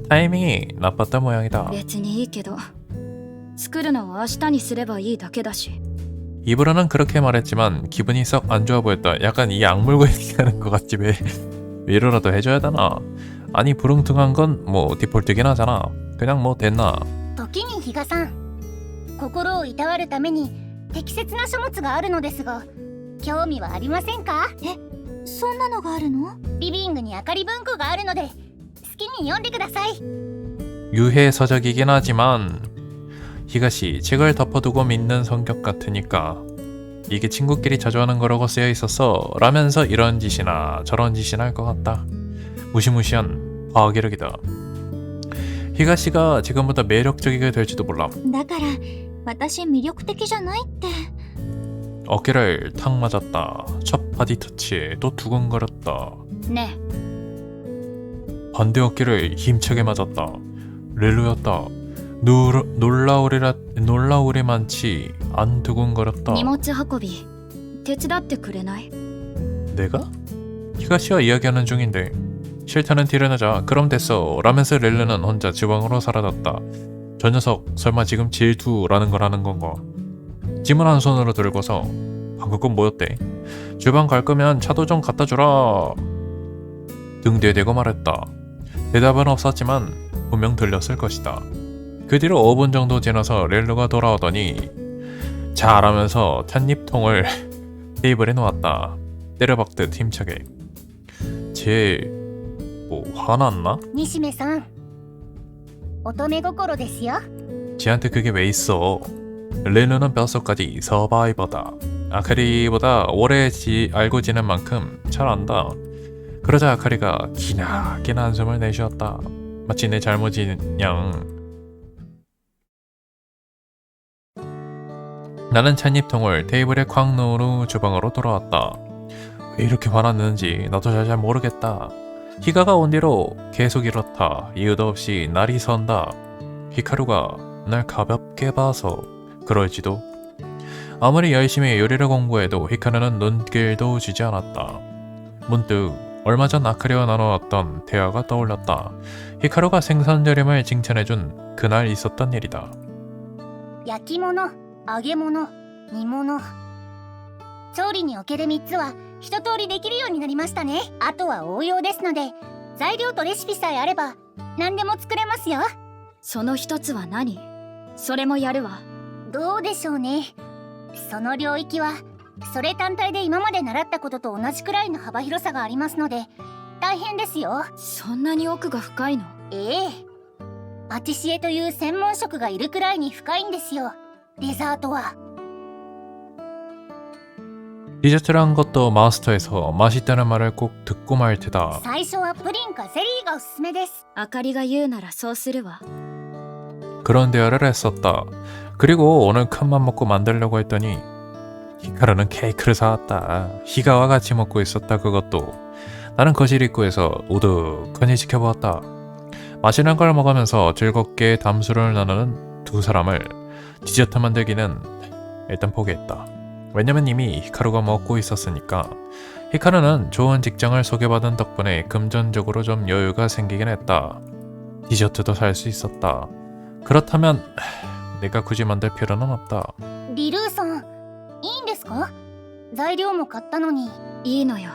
타이밍이 나빴다 모양이다. 別にいいけど作るのは明日にすればいいだけだし。 입으로는 그렇게 말했지만 기분이 썩 안 좋아 보였다. 약간 이 악물고 얘기하는 것 같지 왜 위로라도 해줘야 되나? 아니 부릉퉁한 건 뭐 디폴트긴 하잖아. 그냥 뭐 됐나? 時に比嘉さん、心をいたわるために適切な書物があるのですが、興味はありませんか？そんなのがあるの？リビングに明かり文庫があるので好きに読んでください。 유해 서적이긴 하지만 히가시 책을 덮어두고 믿는 성격 같으니까 이게 친구끼리 자주 하는 거라고 쓰여 있었어 라면서 이런 짓이나 저런 짓이나 할 것 같다. 무시무시한 과학이력이다. 히가시가 지금보다 매력적이게 될지도 몰라. だから私魅力的じゃないって。 어깨를 탁 맞았다. 첫 바디 터치에 또 두근거렸다. ね 반대 어깨를 힘차게 맞았다. 릴루였다. 놀라우리만치 안 え、 두근거렸다. 荷物運び手伝ってくれない？ 내가? 히가시와 이야기하는 중인데 싫다는 티를 내자 그럼 됐어 라면서 릴루는 혼자 주방으로 사라졌다. 저 녀석 설마 지금 질투라는 걸 하는 건가? 짐을 한 손으로 들고서 방금 건 뭐였대? 주방 갈 거면 차도 좀 갖다 주라. 등 뒤에 대고 말했다. 대답은 없었지만 분명 들렸을 것이다. 그 뒤로 5분 정도 지나서 릴루가 돌아오더니 잘하면서 찻잎통을 테이블에 놓았다. 때려박듯 힘차게. 쟤 뭐 화났나? 西目さん、乙女心ですよ。 쟤한테 그게 왜 있어? 릴루는 뼛속까지 서바이버다. 아카리보다 오래 알고 지낸 만큼 잘 안다. 그러자 아카리가 기나긴 한숨을 내쉬었다. 마치 내 잘못인 양. 나는 찻잎통을 테이블에 쾅 놓은 후 주방으로 돌아왔다. 왜 이렇게 화났는지 나도 잘 모르겠다. 히가가 온 뒤로 계속 이렇다. 이유도 없이 날이 선다. 히카루가 날 가볍게 봐서 그럴지도. 아무리 열심히 요리를 공부해도 히카루는 눈길도 주지 않았다. 문득 얼마 전 아카리와 나눠왔던 대화가 떠올랐다. 히카루가 생선조림을 칭찬해준 그날 있었던 일이다. 焼き物、揚げ物、煮物、調理における3つは一通りできるようになりましたね。あとは応用ですので、材料とレシピさえあれば何でも作れますよ。その一つは何？それもやるわ。どうでしょうね。その領域はそれ単体で今まで習ったことと同じくらいの幅広さがありますので大変ですよ。そんなに奥が深いの？ええ、パティシエという専門職がいるくらいに深いんですよ、デザートは。 디저트란 것도 마스터해서 맛있다는 말을 꼭 듣고 말 테다. 最初はプリンかゼリーがおすすめです。あかりが言うならそうするわ。 그런 대화를 했었다. 그리고 오늘 큰맘 먹고 만들려고 했더니 히카루는 케이크를 사왔다. 히가와 같이 먹고 있었다. 그것도. 나는 거실 입구에서 우두커니 지켜보았다. 맛있는 걸 먹으면서 즐겁게 담수를 나누는 두 사람을. 디저트 만들기는 일단 포기했다. 왜냐면 이미 히카루가 먹고 있었으니까. 히카루는 좋은 직장을 소개받은 덕분에 금전적으로 좀 여유가 생기긴 했다. 디저트도 살 수 있었다. 그렇다면 내가 굳이 만들 필요는 없다. リルーさん、いいんですか？材料も買ったのに。いいのよ。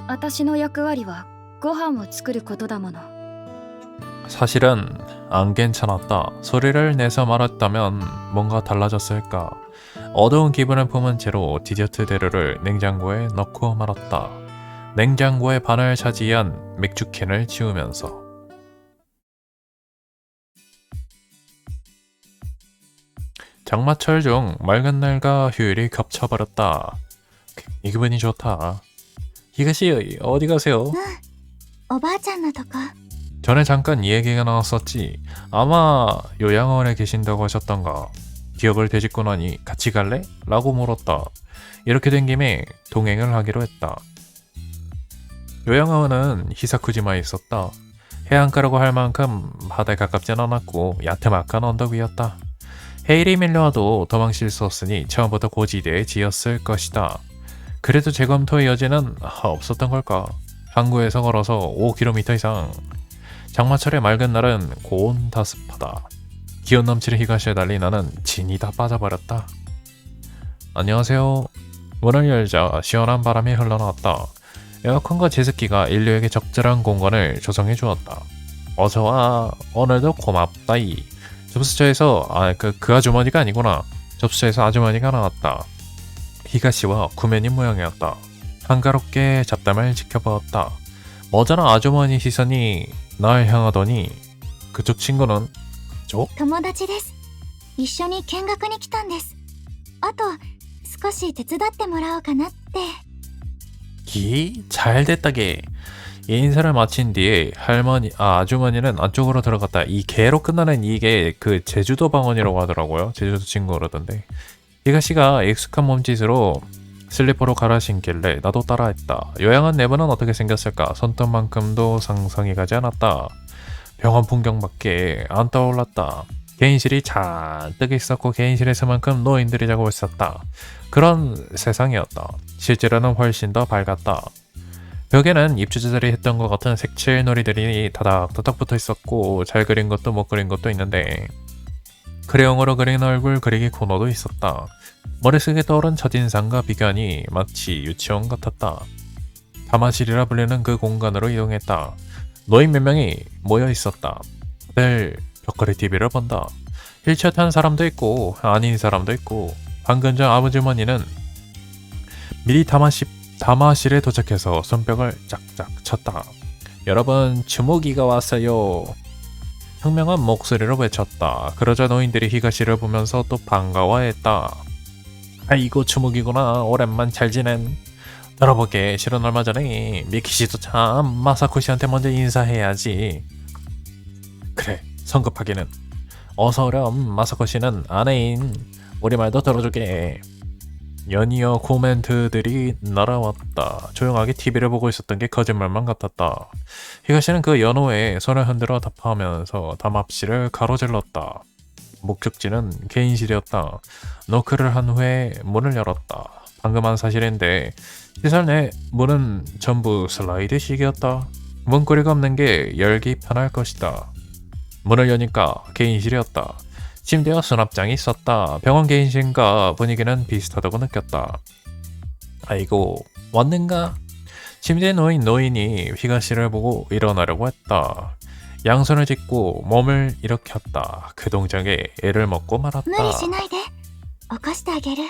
私の役割はご飯を作ることだもの。 사실은 안 괜찮았다. 소리를 내서 말했다면 뭔가 달라졌을까. 어두운 기분을 품은 채로 디저트 재료를 냉장고에 넣고 말았다. 냉장고의 반을 차지한 맥주캔을 치우면서. 장마철 중 맑은 날과 휴일이 겹쳐버렸다. 이 기분이 좋다. 히가씨 어디 가세요? おばあちゃんのとこ。 전에 잠깐 이 얘기가 나왔었지. 아마 요양원에 계신다고 하셨던가. 기억을 되짚고 나니 같이 갈래? 라고 물었다. 이렇게 된 김에 동행을 하기로 했다. 요양원은 히사쿠지마에 있었다. 해안가라고 할 만큼 바다에 가깝진 않았고 야트막한 언덕 위였다. 해일이 밀려와도 도망칠 수 없으니 처음부터 고지대에 지었을 것이다. 그래도 재검토의 여지는 없었던 걸까? 항구에서 걸어서 5km 이상. 장마철의 맑은 날은 고온 다습하다. 기운 넘치는 히가시에 달린 나는 진이 다 빠져버렸다. 안녕하세요. 문을 열자 시원한 바람이 흘러나왔다. 에어컨과 제습기가 인류에게 적절한 공간을 조성해 주었다. 어서와. 오늘도 고맙다이. 접수처에서 그 아주머니가 아니구나. 접수처에서 아주머니가 나왔다. 히가시와 구면인 모양이었다. 한가롭게 잡담을 지켜보았다. 머저나 아주머니 시선이 날 향하더니 그쪽 친구는 友達です。一緒に見学に来たんです。あと少し手伝ってもらおうかなって。 잘됐다게. 이 인사를 마친 뒤에 아주머니는 안쪽으로 들어갔다. 이 개로 끝나는 이게 그 제주도 방언이라고 하더라고요. 제주도 친구 그러던데. 히가시가 익숙한 몸짓으로 슬리퍼로 갈아 신길래 나도 따라했다. 요양원 내부는 어떻게 생겼을까? 손톱만큼도 상상이 가지 않았다. 병원 풍경밖에 안 떠올랐다. 개인실이 잔뜩 있었고 개인실에서만큼 노인들이 자고 있었다. 그런 세상이었다. 실제로는 훨씬 더 밝았다. 벽에는 입주자들이 했던 것 같은 색칠 놀이들이 다닥다닥 붙어 있었고 잘 그린 것도 못 그린 것도 있는데 크레용으로 그린 얼굴 그리기 코너도 있었다. 머릿속에 떠오른 첫인상과 비교하니 마치 유치원 같았다. 다마실이라 불리는 그 공간으로 이동했다. 노인 몇 명이 모여 있었다. 다들 벽걸이 TV를 본다. 휠체어 탄 사람도 있고 아닌 사람도 있고 방금 전 아버지머니는 미리 다마실에 도착해서 손뼉을 짝짝 쳤다. 여러분 주무기가 왔어요. 현명한 목소리로 외쳤다. 그러자 노인들이 히가시를 보면서 또 반가워했다. 아이고 주무기구나. 오랜만 잘 지낸. 들어보게 실은 얼마 전에 미키씨도 참 마사코씨한테 먼저 인사해야지. 그래 성급하기는. 어서오렴. 마사코씨는 아내인. 우리 말도 들어주게. 연이어 코멘트들이 날아왔다. 조용하게 TV를 보고 있었던 게 거짓말만 같았다. 히가시는 그 연호에 손을 흔들어 답하면서 담합실을 가로질렀다. 목적지는 개인실이었다. 노크를 한 후에 문을 열었다. 방금 한 사실인데 시설 내 문은 전부 슬라이드식이었다. 문고리가 없는 게 열기 편할 것이다. 문을 여니까 개인실이었다. 침대와 수납장이 있었다. 병원 개인실과 분위기는 비슷하다고 느꼈다. 아이고 왔는가? 침대에 놓인 노인이 히가시를 보고 일어나려고 했다. 양손을 짚고 몸을 일으켰다. 그 동작에 애를 먹고 無理 말았다. しないで。起こしてあげる。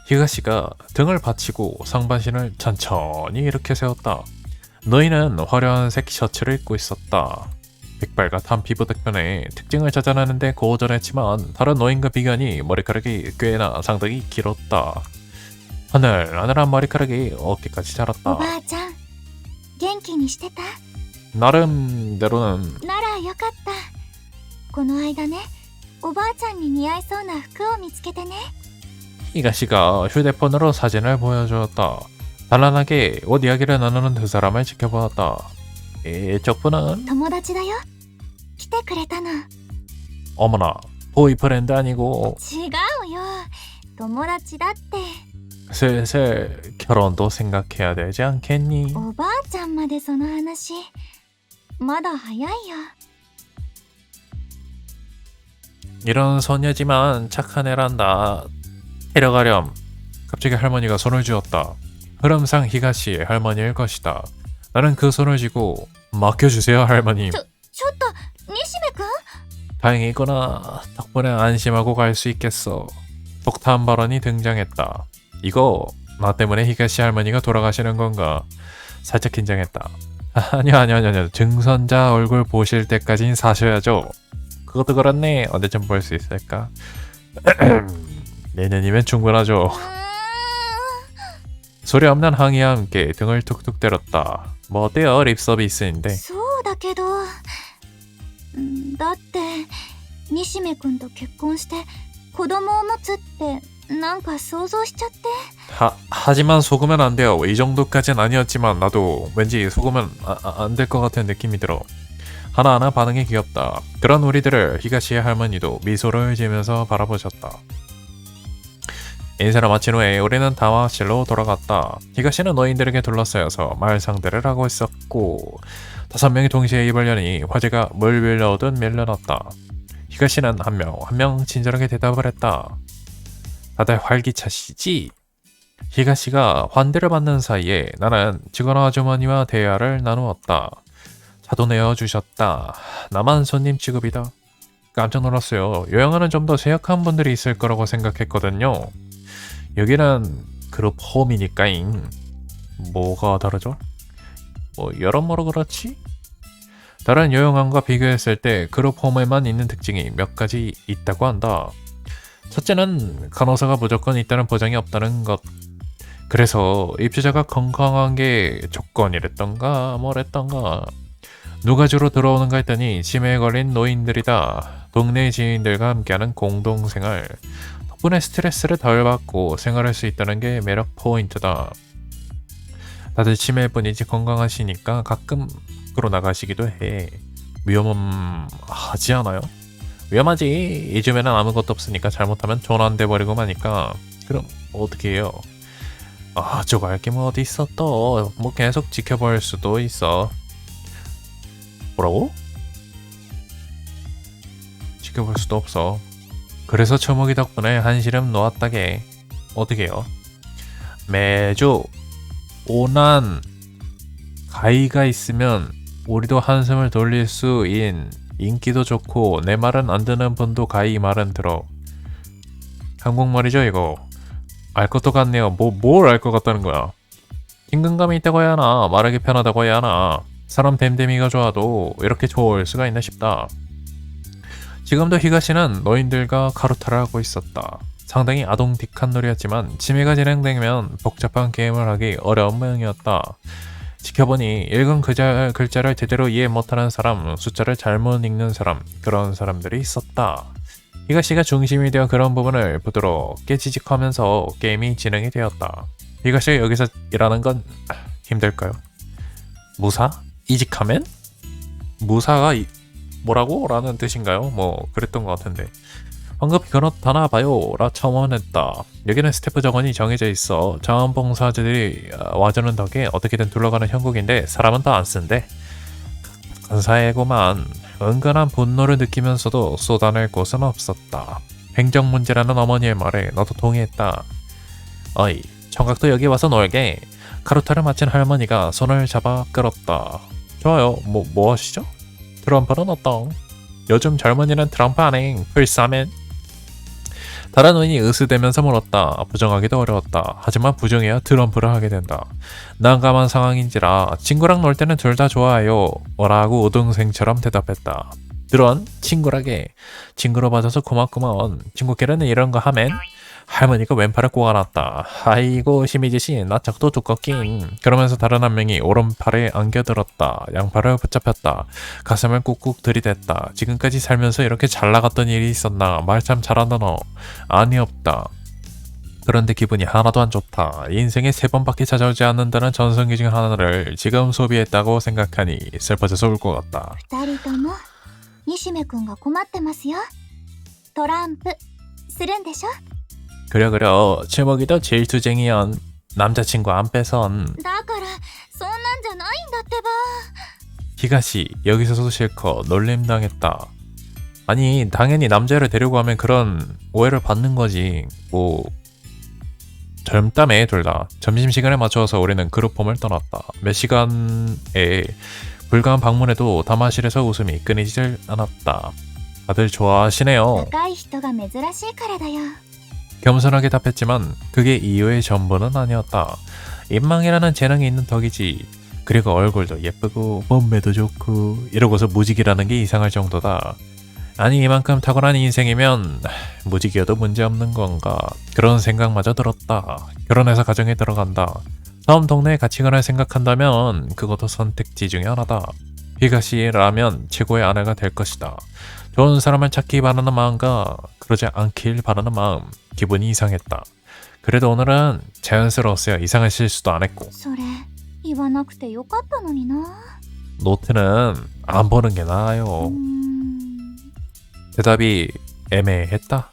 히가시가 등을 받치고 상반신을 천천히 이렇게 세웠다. 노인은 화려한 색 셔츠를 입고 있었다. 백발과 탄 피부 덕분에 특징을 찾아내는데 고전했지만 다른 노인과 비교하니 머리카락이 꽤나 상당히 길었다. 하늘하늘한 머리카락이 어깨까지 お 자랐다. ばあちゃん元気にしてた？ 나름대로는 ならよかった。この間ね、おばあちゃんに似合いそうな服を見つけてね。 히가시가 휴대폰으로 사진을 보여주었다. 단란하게 옷 이야기를 나누는 두 사람을 지켜보았다. 이쪽분은 友達だよ。来てくれたの。 어머나 보이프렌드 아니고 違うよ。友達だって。 슬슬 결혼도 생각해야 되지 않겠니? おばあちゃんまでその話。まだ早いよ。 이런 소녀지만 착한 애란다. 데려가렴. 갑자기 할머니가 손을 쥐었다. 흐름상 히가시의 할머니일 것이다. 나는 그 손을 쥐고 맡겨주세요 할머님. ちょっと西部くん？ 다행이구나. 덕분에 안심하고 갈 수 있겠어. 독타한 발언이 등장했다. 이거 나 때문에 히가시 할머니가 돌아가시는 건가? 살짝 긴장했다. 아니요. 증선자 얼굴 보실 때까진 사셔야죠. 그것도 그렇네. 언제쯤 볼 수 있을까? 내년이면 충분하죠. 소리 없는 항의와 함께 등을 툭툭 때렸다. 뭐 어때요? 립 서비스인데. そうだけどだって西目くんと結婚して子供を持つってなんか想像しちゃって。 하지만 속으면 안 돼요. 이 정도까진 아니었지만 나도 왠지 속으면 안 될 것 같은 느낌이 들어. 하나하나 반응이 귀엽다. 그런 우리들을 히가시의 할머니도 미소를 지으면서 바라보셨다. 인사를 마친 후에 우리는 다마실로 돌아갔다. 히가시는 노인들에게 둘러싸여서 말 상대를 하고 있었고 5명이 동시에 입을 여니 화제가 물 밀려오듯 밀려났다. 히가시는 한 명 친절하게 대답을 했다. 다들 활기차시지? 히가시가 환대를 받는 사이에 나는 직원 아주머니와 대화를 나누었다. 차도 내어주셨다. 나만 손님 취급이다. 깜짝 놀랐어요. 요양원은 좀 더 쇠약한 분들이 있을 거라고 생각했거든요. 여기는 그룹 홈이니까잉. 뭐가 다르죠? 뭐 여러모로 그렇지? 다른 요양원과 비교했을 때 그룹 홈에만 있는 특징이 몇 가지 있다고 한다. 첫째는 간호사가 무조건 있다는 보장이 없다는 것. 그래서 입주자가 건강한 게 조건이랬던가 뭐랬던가. 누가 주로 들어오는가 했더니 치매에 걸린 노인들이다. 동네 지인들과 함께하는 공동생활. 덕분에 스트레스를 덜 받고 생활할 수 있다는 게 매력 포인트다. 다들 치매뿐이지 건강하시니까 가끔 밖으로 나가시기도 해. 위험하지 않아요? 위험하지. 이 주변엔 아무것도 없으니까 잘못하면 전환돼 버리고 마니까. 그럼 어떻게 해요? 쪼갈 게 뭐 어디 있어 또. 뭐 계속 지켜볼 수도 있어. 뭐라고? 지켜볼 수도 없어. 그래서 초목이 덕분에 한시름 놓았다게. 어떻게요? 매주 오난 가이가 있으면 우리도 한숨을 돌릴 수인 인기도 좋고 내 말은 안 듣는 분도 가이 말은 들어. 한국말이죠 이거. 알 것도 같네요. 뭘 알 것 같다는 거야. 임금감이 있다고 해야 하나 말하기 편하다고 해야 하나. 사람 댐댐이가 좋아도 이렇게 좋을 수가 있나 싶다. 지금도 히가시는 노인들과 카루타를 하고 있었다. 상당히 아동틱한 놀이였지만 치매가 진행되면 복잡한 게임을 하기 어려운 모양이었다. 지켜보니 읽은 글자를 제대로 이해 못하는 사람, 숫자를 잘못 읽는 사람, 그런 사람들이 있었다. 히가시가 중심이 되어 그런 부분을 부드럽게 지직하면서 게임이 진행이 되었다. 히가시가 여기서 일하는 건 힘들까요? 무사? 이직하면? 무사가 뭐라고? 라는 뜻인가요? 뭐 그랬던 것 같은데. 황급히 그렇다나 봐요 라 첨언했다. 여기는 스태프 정원이 정해져 있어 자원봉사자들이 와주는 덕에 어떻게든 둘러가는 형국인데 사람은 더 안 쓴대. 간사해고만. 은근한 분노를 느끼면서도 쏟아낼 곳은 없었다. 행정 문제라는 어머니의 말에 나도 동의했다. 어이, 청각도 여기 와서 놀게. 카루타를 마친 할머니가 손을 잡아 끌었다. 좋아요. 뭐 하시죠? 트럼프는 어떤? 요즘 젊은이는 트럼프 안 해. 불사맨. 다른 노인이 으스대면서 물었다. 부정하기도 어려웠다. 하지만 부정해야 트럼프를 하게 된다. 난감한 상황인지라 친구랑 놀 때는 둘 다 좋아요 라고 우등생처럼 대답했다. 들은 친구라게. 친구로 봐줘서 고맙구먼. 친구끼리는 이런 거 하면. 할머니가 왼팔을 꼬아놨다. 아이고 시미지씨 나 짝도 두껍긴. 그러면서 다른 한 명이 오른팔에 안겨들었다. 양팔을 붙잡혔다. 가슴을 꾹꾹 들이댔다. 지금까지 살면서 이렇게 잘 나갔던 일이 있었나. 말 참 잘한다 너. 아니 없다. 그런데 기분이 하나도 안 좋다. 인생에 3번밖에 찾아오지 않는다는 전성기 중 하나를 지금 소비했다고 생각하니 슬퍼져서 울 것 같다. 2人とも西目くんが困ってますよ。トランプするんでしょ。 그려 제목이도 질투쟁이연. 남자친구 안 뺏선. だからそんなんじゃないんだってば。 히가시 여기서도 실컷 놀림당했다. 아니 당연히 남자를 데리고 가면 그런 오해를 받는 거지. 뭐 젊다며 둘 다. 점심시간에 맞춰서 우리는 그룹홈을 떠났다. 몇 시간에 불가한 방문에도 다마실에서 웃음이 끊이질 않았다. 다들 좋아하시네요. 若い人が珍しいからだよ。 겸손하게 답했지만 그게 이유의 전부는 아니었다. 인망이라는 재능이 있는 덕이지. 그리고 얼굴도 예쁘고 몸매도 좋고 이러고서 무직이라는 게 이상할 정도다. 아니 이만큼 탁월한 인생이면 무지개여도 문제없는 건가 그런 생각마저 들었다. 결혼해서 가정에 들어간다. 다음 동네에 가치관을 생각한다면 그것도 선택지 중에 하나다. 히가시라면 최고의 아내가 될 것이다. 좋은 사람을 찾기 바라는 마음과 그러지 않길 바라는 마음, 기분이 이상했다. 그래도 오늘은 자연스러웠어요. 이상한 실수도 안 했고. それ言わなくてよかったのにな。 노트는 안 보는 게 나아요. 대답이 애매했다.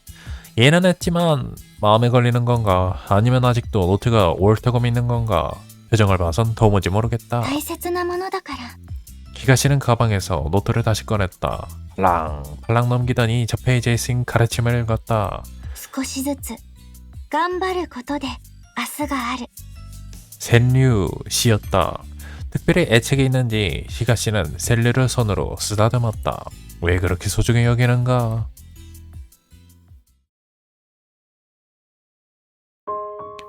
이해는 했지만 마음에 걸리는 건가 아니면 아직도 노트가 옳다고 믿는 건가 표정을 봐선 도무지 모르겠다. 大切なものだから。 히가시는 가방에서 노트를 다시 꺼냈다. 팔랑 넘기더니 저 페이지에 쓴 가르침을 읽었다. 少しずつ頑張ることで明日がある。 샌류 씨였다. 특별히 애착이 있는지 히가시는 샌류를 손으로 쓰다듬었다. 왜 그렇게 소중히 여기는가?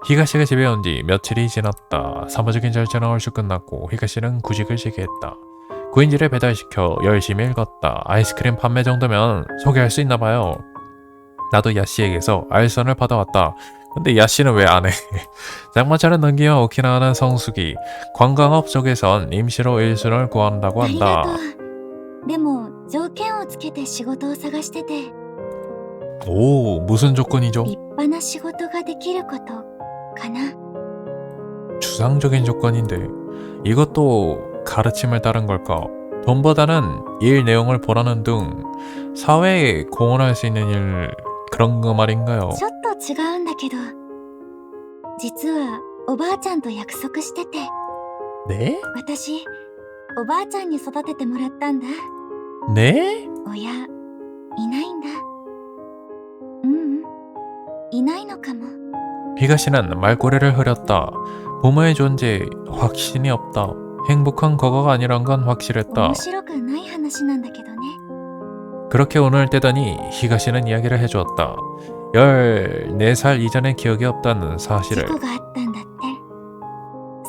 히가시가 집에 온 지 며칠이 지났다. 사무적인 절차는 얼추 끝났고 히가시는 구직을 시기했다. 구인지를 배달시켜 열심히 읽었다. 아이스크림 판매 정도면 소개할 수 있나봐요. 나도 야씨에게서 알선을 받아왔다. 근데 야씨는 왜 안 해? 장마철을 넘기며 오키나와는 성수기. 관광업 쪽에선 임시로 일순을 구한다고 ありが 한다. とう。でも条件をつけて仕事を探してて、 오, 무슨 조건이죠? 立派な仕事ができることかな。 추상적인 조건인데 이것도 가르침을 따른 걸까? 돈보다는 일 내용을 보라는 등 사회에 공헌할 수 있는 일 그런 거 말인가요? ちょっと違うんだけど、実はおばあちゃんと約束してて、 네? 私おばあちゃんに育ててもらったんだ。 네? 親いないんだ。いないのかも。 히가시는 말꼬리를 흐렸다. 부모의 존재에 확신이 없다. 행복한 거거가 아니란 건 확실했다. 面白くない話なんだけどね。 그렇게 오늘 떼더니 히가시는 이야기를 해주었다. 14살 이전의 기억이 없다는 事 사실을. 故があったんだって。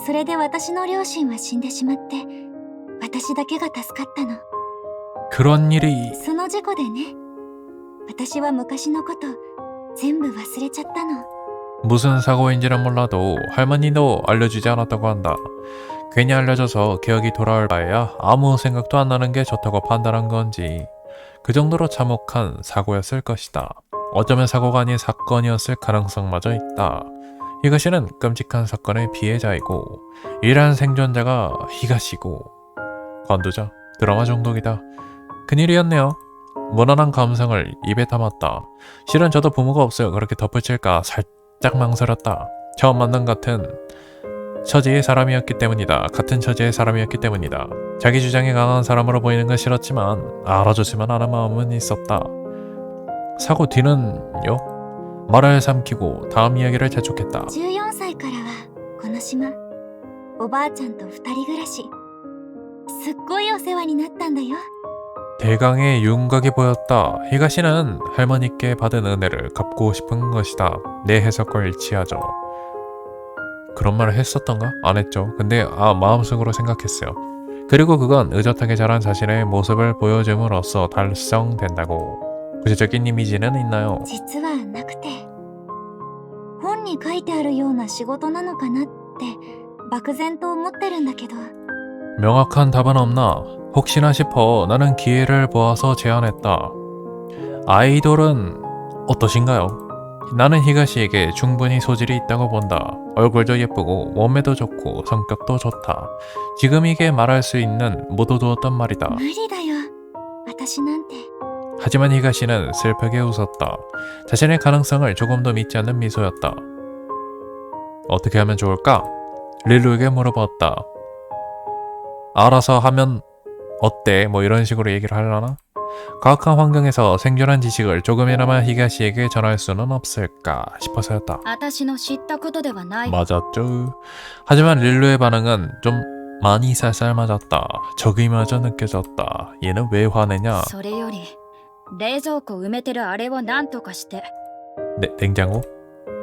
それで私の両親は死んでしまって、私だけが助かったの。 그런 일이 その事故でね、私は昔のこと全部忘れちゃったの。 무슨 사고인지는 몰라도 할머니도 알려주지 않았다고 한다. 괜히 알려줘서 기억이 돌아올 바에야 아무 생각도 안 나는 게 좋다고 판단한 건지 그 정도로 참혹한 사고였을 것이다. 어쩌면 사고가 아닌 사건이었을 가능성마저 있다. 히가시는 끔찍한 사건의 피해자이고 유일한 생존자가 히가시고 관두자 드라마 중독이다. 큰일이었네요. 무난한 감성을 입에 담았다. 실은 저도 부모가 없어요. 그렇게 덧붙일까 살짝 망설였다. 처음 만난 같은 처지의 사람이었기 때문이다. 같은 처지의 사람이었기 때문이다. 자기 주장이 강한 사람으로 보이는 건 싫었지만 알아줬으면 하는 마음은 있었다. 사고 뒤는요? 말을 삼키고 다음 이야기를 재촉했다. 14歳からはこの島、おばあちゃんと2人暮らし。すっごいお世話になったんだよ。 대강의 윤곽이 보였다. 히가시는 할머니께 받은 은혜를 갚고 싶은 것이다. 내 해석과 일치하죠. 그런 말을 했었던가? 안 했죠. 근데 마음속으로 생각했어요. 그리고 그건 의젓하게 자란 자신의 모습을 보여줌으로써 달성된다고. 구체적인 이미지는 있나요? 実はなくて、本に書いてあるような仕事なのかなって漠然と思ってるんだけど。 명확한 답은 없나? 혹시나 싶어 나는 기회를 보아서 제안했다. 아이돌은 어떠신가요? 나는 히가시에게 충분히 소질이 있다고 본다. 얼굴도 예쁘고 몸매도 좋고 성격도 좋다. 지금 이게 말할 수 있는 묻어두었던 말이다. 無理だよ、私なんて。 하지만 히가시는 슬프게 웃었다. 자신의 가능성을 조금도 믿지 않는 미소였다. 어떻게 하면 좋을까? 릴루에게 물어봤다. 알아서 하면 어때? 뭐 이런 식으로 얘기를 하려나? 가혹한 환경에서 생존한 지식을 조금이나마 히가시에게 전할 수는 없을까 싶어서였다. 私の知ったことではない。 맞았죠. 하지만 릴루의 반응은 좀 많이 쌀쌀 맞았다. 적의마저 느껴졌다. 얘는 왜 화내냐? それより冷蔵庫埋めてるあれを何とかして。 냉장고?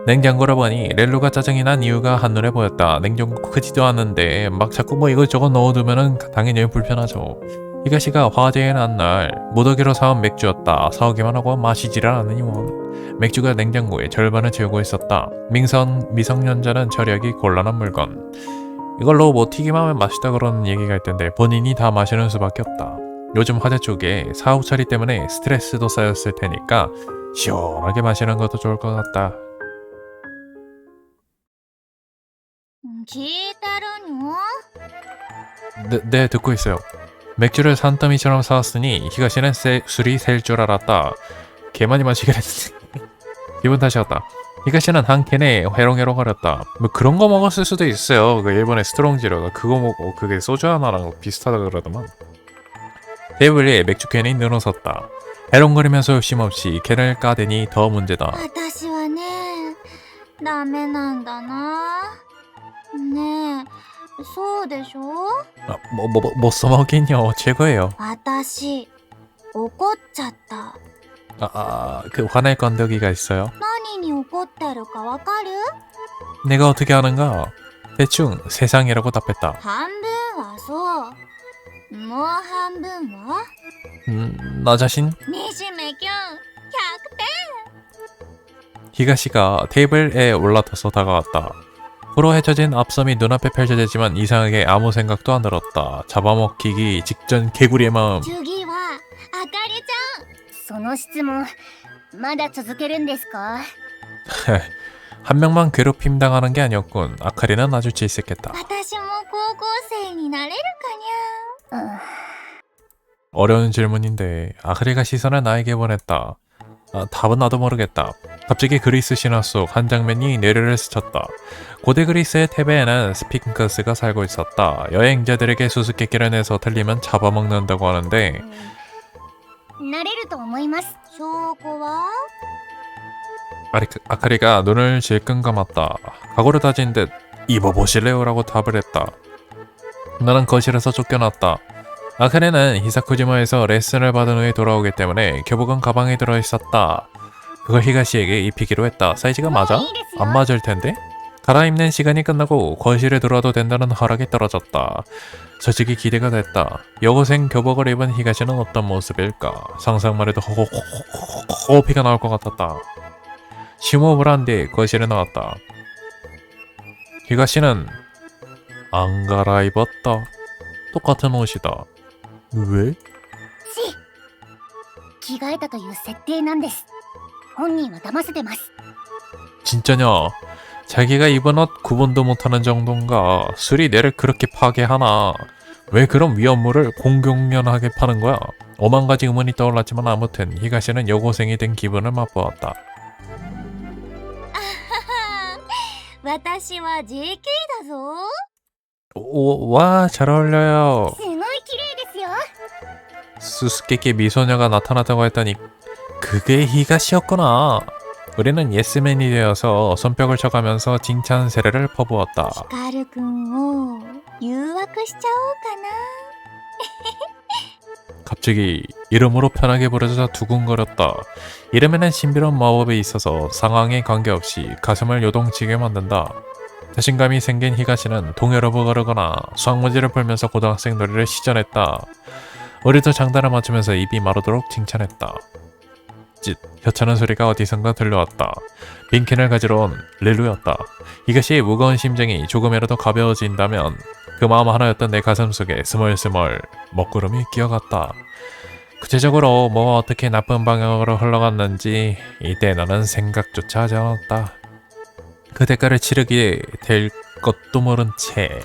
냉장고를 보니 렐루가 짜증이 난 이유가 한눈에 보였다. 냉장고 크지도 않은데 막 자꾸 뭐 이것저것 넣어두면은 당연히 불편하죠. 히가시가 화재에 난 날 무더기로 사온 맥주였다. 사오기만 하고 마시지를 않으니원. 맥주가 냉장고에 절반을 채우고 있었다. 미성년자는 처리하기 곤란한 물건. 이걸로 뭐 튀김하면 맛있다 그러는 얘기가 있던데 본인이 다 마시는 수밖에 없다. 요즘 화재 쪽에 사후 처리 때문에 스트레스도 쌓였을 테니까 시원하게 마시는 것도 좋을 것 같다. 聞いてるの？ 네, 듣고 있어요. 맥주를 산더미처럼 사왔으니 히가시는 술이 셀 줄 알았다. 개 많이 마시긴 했는데 기분 탓이었다. 히가시는 한 캔에 해롱해롱거렸다. 뭐 그런 거 먹었을 수도 있어요. 그 일본의 스트롱지로가 그거 먹고 그게 소주 하나랑 비슷하다 그러더만. 테이블 위에 맥주 캔이 늘어섰다. 해롱거리면서 욕심없이 캔을 까대니 더 문제다. 私はね、ダメなんだな。ねえ、そうでしょ？ 아, 못 써먹긴요. 최고예요. 私、怒っちゃった。 그 화낼 건더기가 있어요. 何に怒ってるかわかる？ 내가 어떻게 하는가? 대충 세상이라고 답했다. 半分はそう。もう半分は？ 나 자신? ねじめきゅん、100 히가시가 테이블에 올라타서 다가왔다. 프로 헤쳐진 앞섬이 눈앞에 펼쳐지지만 이상하게 아무 생각도 안 들었다. 잡아먹히기 직전 개구리의 마음. 点。次は、あかりちその質問まだ続けるんですか？ 한 명만 괴롭힘 당하는 게 아니었군. 아카리는 아주 질색했다. ゃん。私も高校生になれるかにゃ。 어려운 질문인데 아카리가 시선을 나에게 보냈다. 답은 나도 모르겠다. 갑자기 그리스 신화 속 한 장면이 뇌리를 스쳤다. 고대 그리스의 테베에는 스핑크스가 살고 있었다. 여행자들에게 수수께끼를 내서 틀리면 잡아먹는다고 하는데 なれると思います。証拠は？ 아카리가 눈을 질끈 감았다. 각오를 다진 듯 입어보실래요? 라고 답을 했다. 나는 거실에서 쫓겨났다. 아카리는 히사쿠지마에서 레슨을 받은 후에 돌아오기 때문에 교복은 가방에 들어있었다. 그걸 히가시에게 입히기로 했다. 사이즈가 맞아? 안 맞을 텐데? 갈아입는 시간이 끝나고 거실에 들어와도 된다는 허락이 떨어졌다. 솔직히 기대가 됐다. 여고생 교복을 입은 히가시는 어떤 모습일까? 상상만 해도 호흡이가 나올 것 같았다. 심호흡을 한 뒤 거실에 나왔다. 히가시는 안 갈아입었다. 똑같은 옷이다. 왜? 着替えたという設定なんです。本人は騙せてます。 진짜냐? 자기가 입은 옷 구분도 못하는 정도인가? 술이 뇌를 그렇게 파괴하나? 왜 그런 위험물을 공공연하게 파는 거야? 오만 가지 의문이 떠올랐지만 아무튼 히가시는 여고생이 된 기분을 맛보았다. 私は JK だぞ。 와, 잘 어울려요. すごい綺麗ですよ。 수수께끼 미소녀가 나타났다고 했더니 그게 히가시였구나. 우리는 예스맨이 되어서 손뼉을 쳐가면서 칭찬 세례를 퍼부었다. ヒカルくんを誘惑しちゃおうかな。 갑자기 이름으로 편하게 부르자 두근거렸다. 이름에는 신비로운 마법이 있어서 상황에 관계없이 가슴을 요동치게 만든다. 자신감이 생긴 히가시는 동요를 부르거나 수학문제를 풀면서 고등학생 놀이를 시전했다. 우리도 장단을 맞추면서 입이 마르도록 칭찬했다. 찢, 혀차는 소리가 어디선가 들려왔다. 빈캔을 가지러 온 릴루였다. 히가시의 무거운 심정이 조금이라도 가벼워진다면 그 마음 하나였던 내 가슴 속에 스멀스멀 먹구름이 끼어갔다. 구체적으로 뭐가 어떻게 나쁜 방향으로 흘러갔는지 이때 나는 생각조차 하지 않았다. 그 대가를 치르게 될 것도 모른 채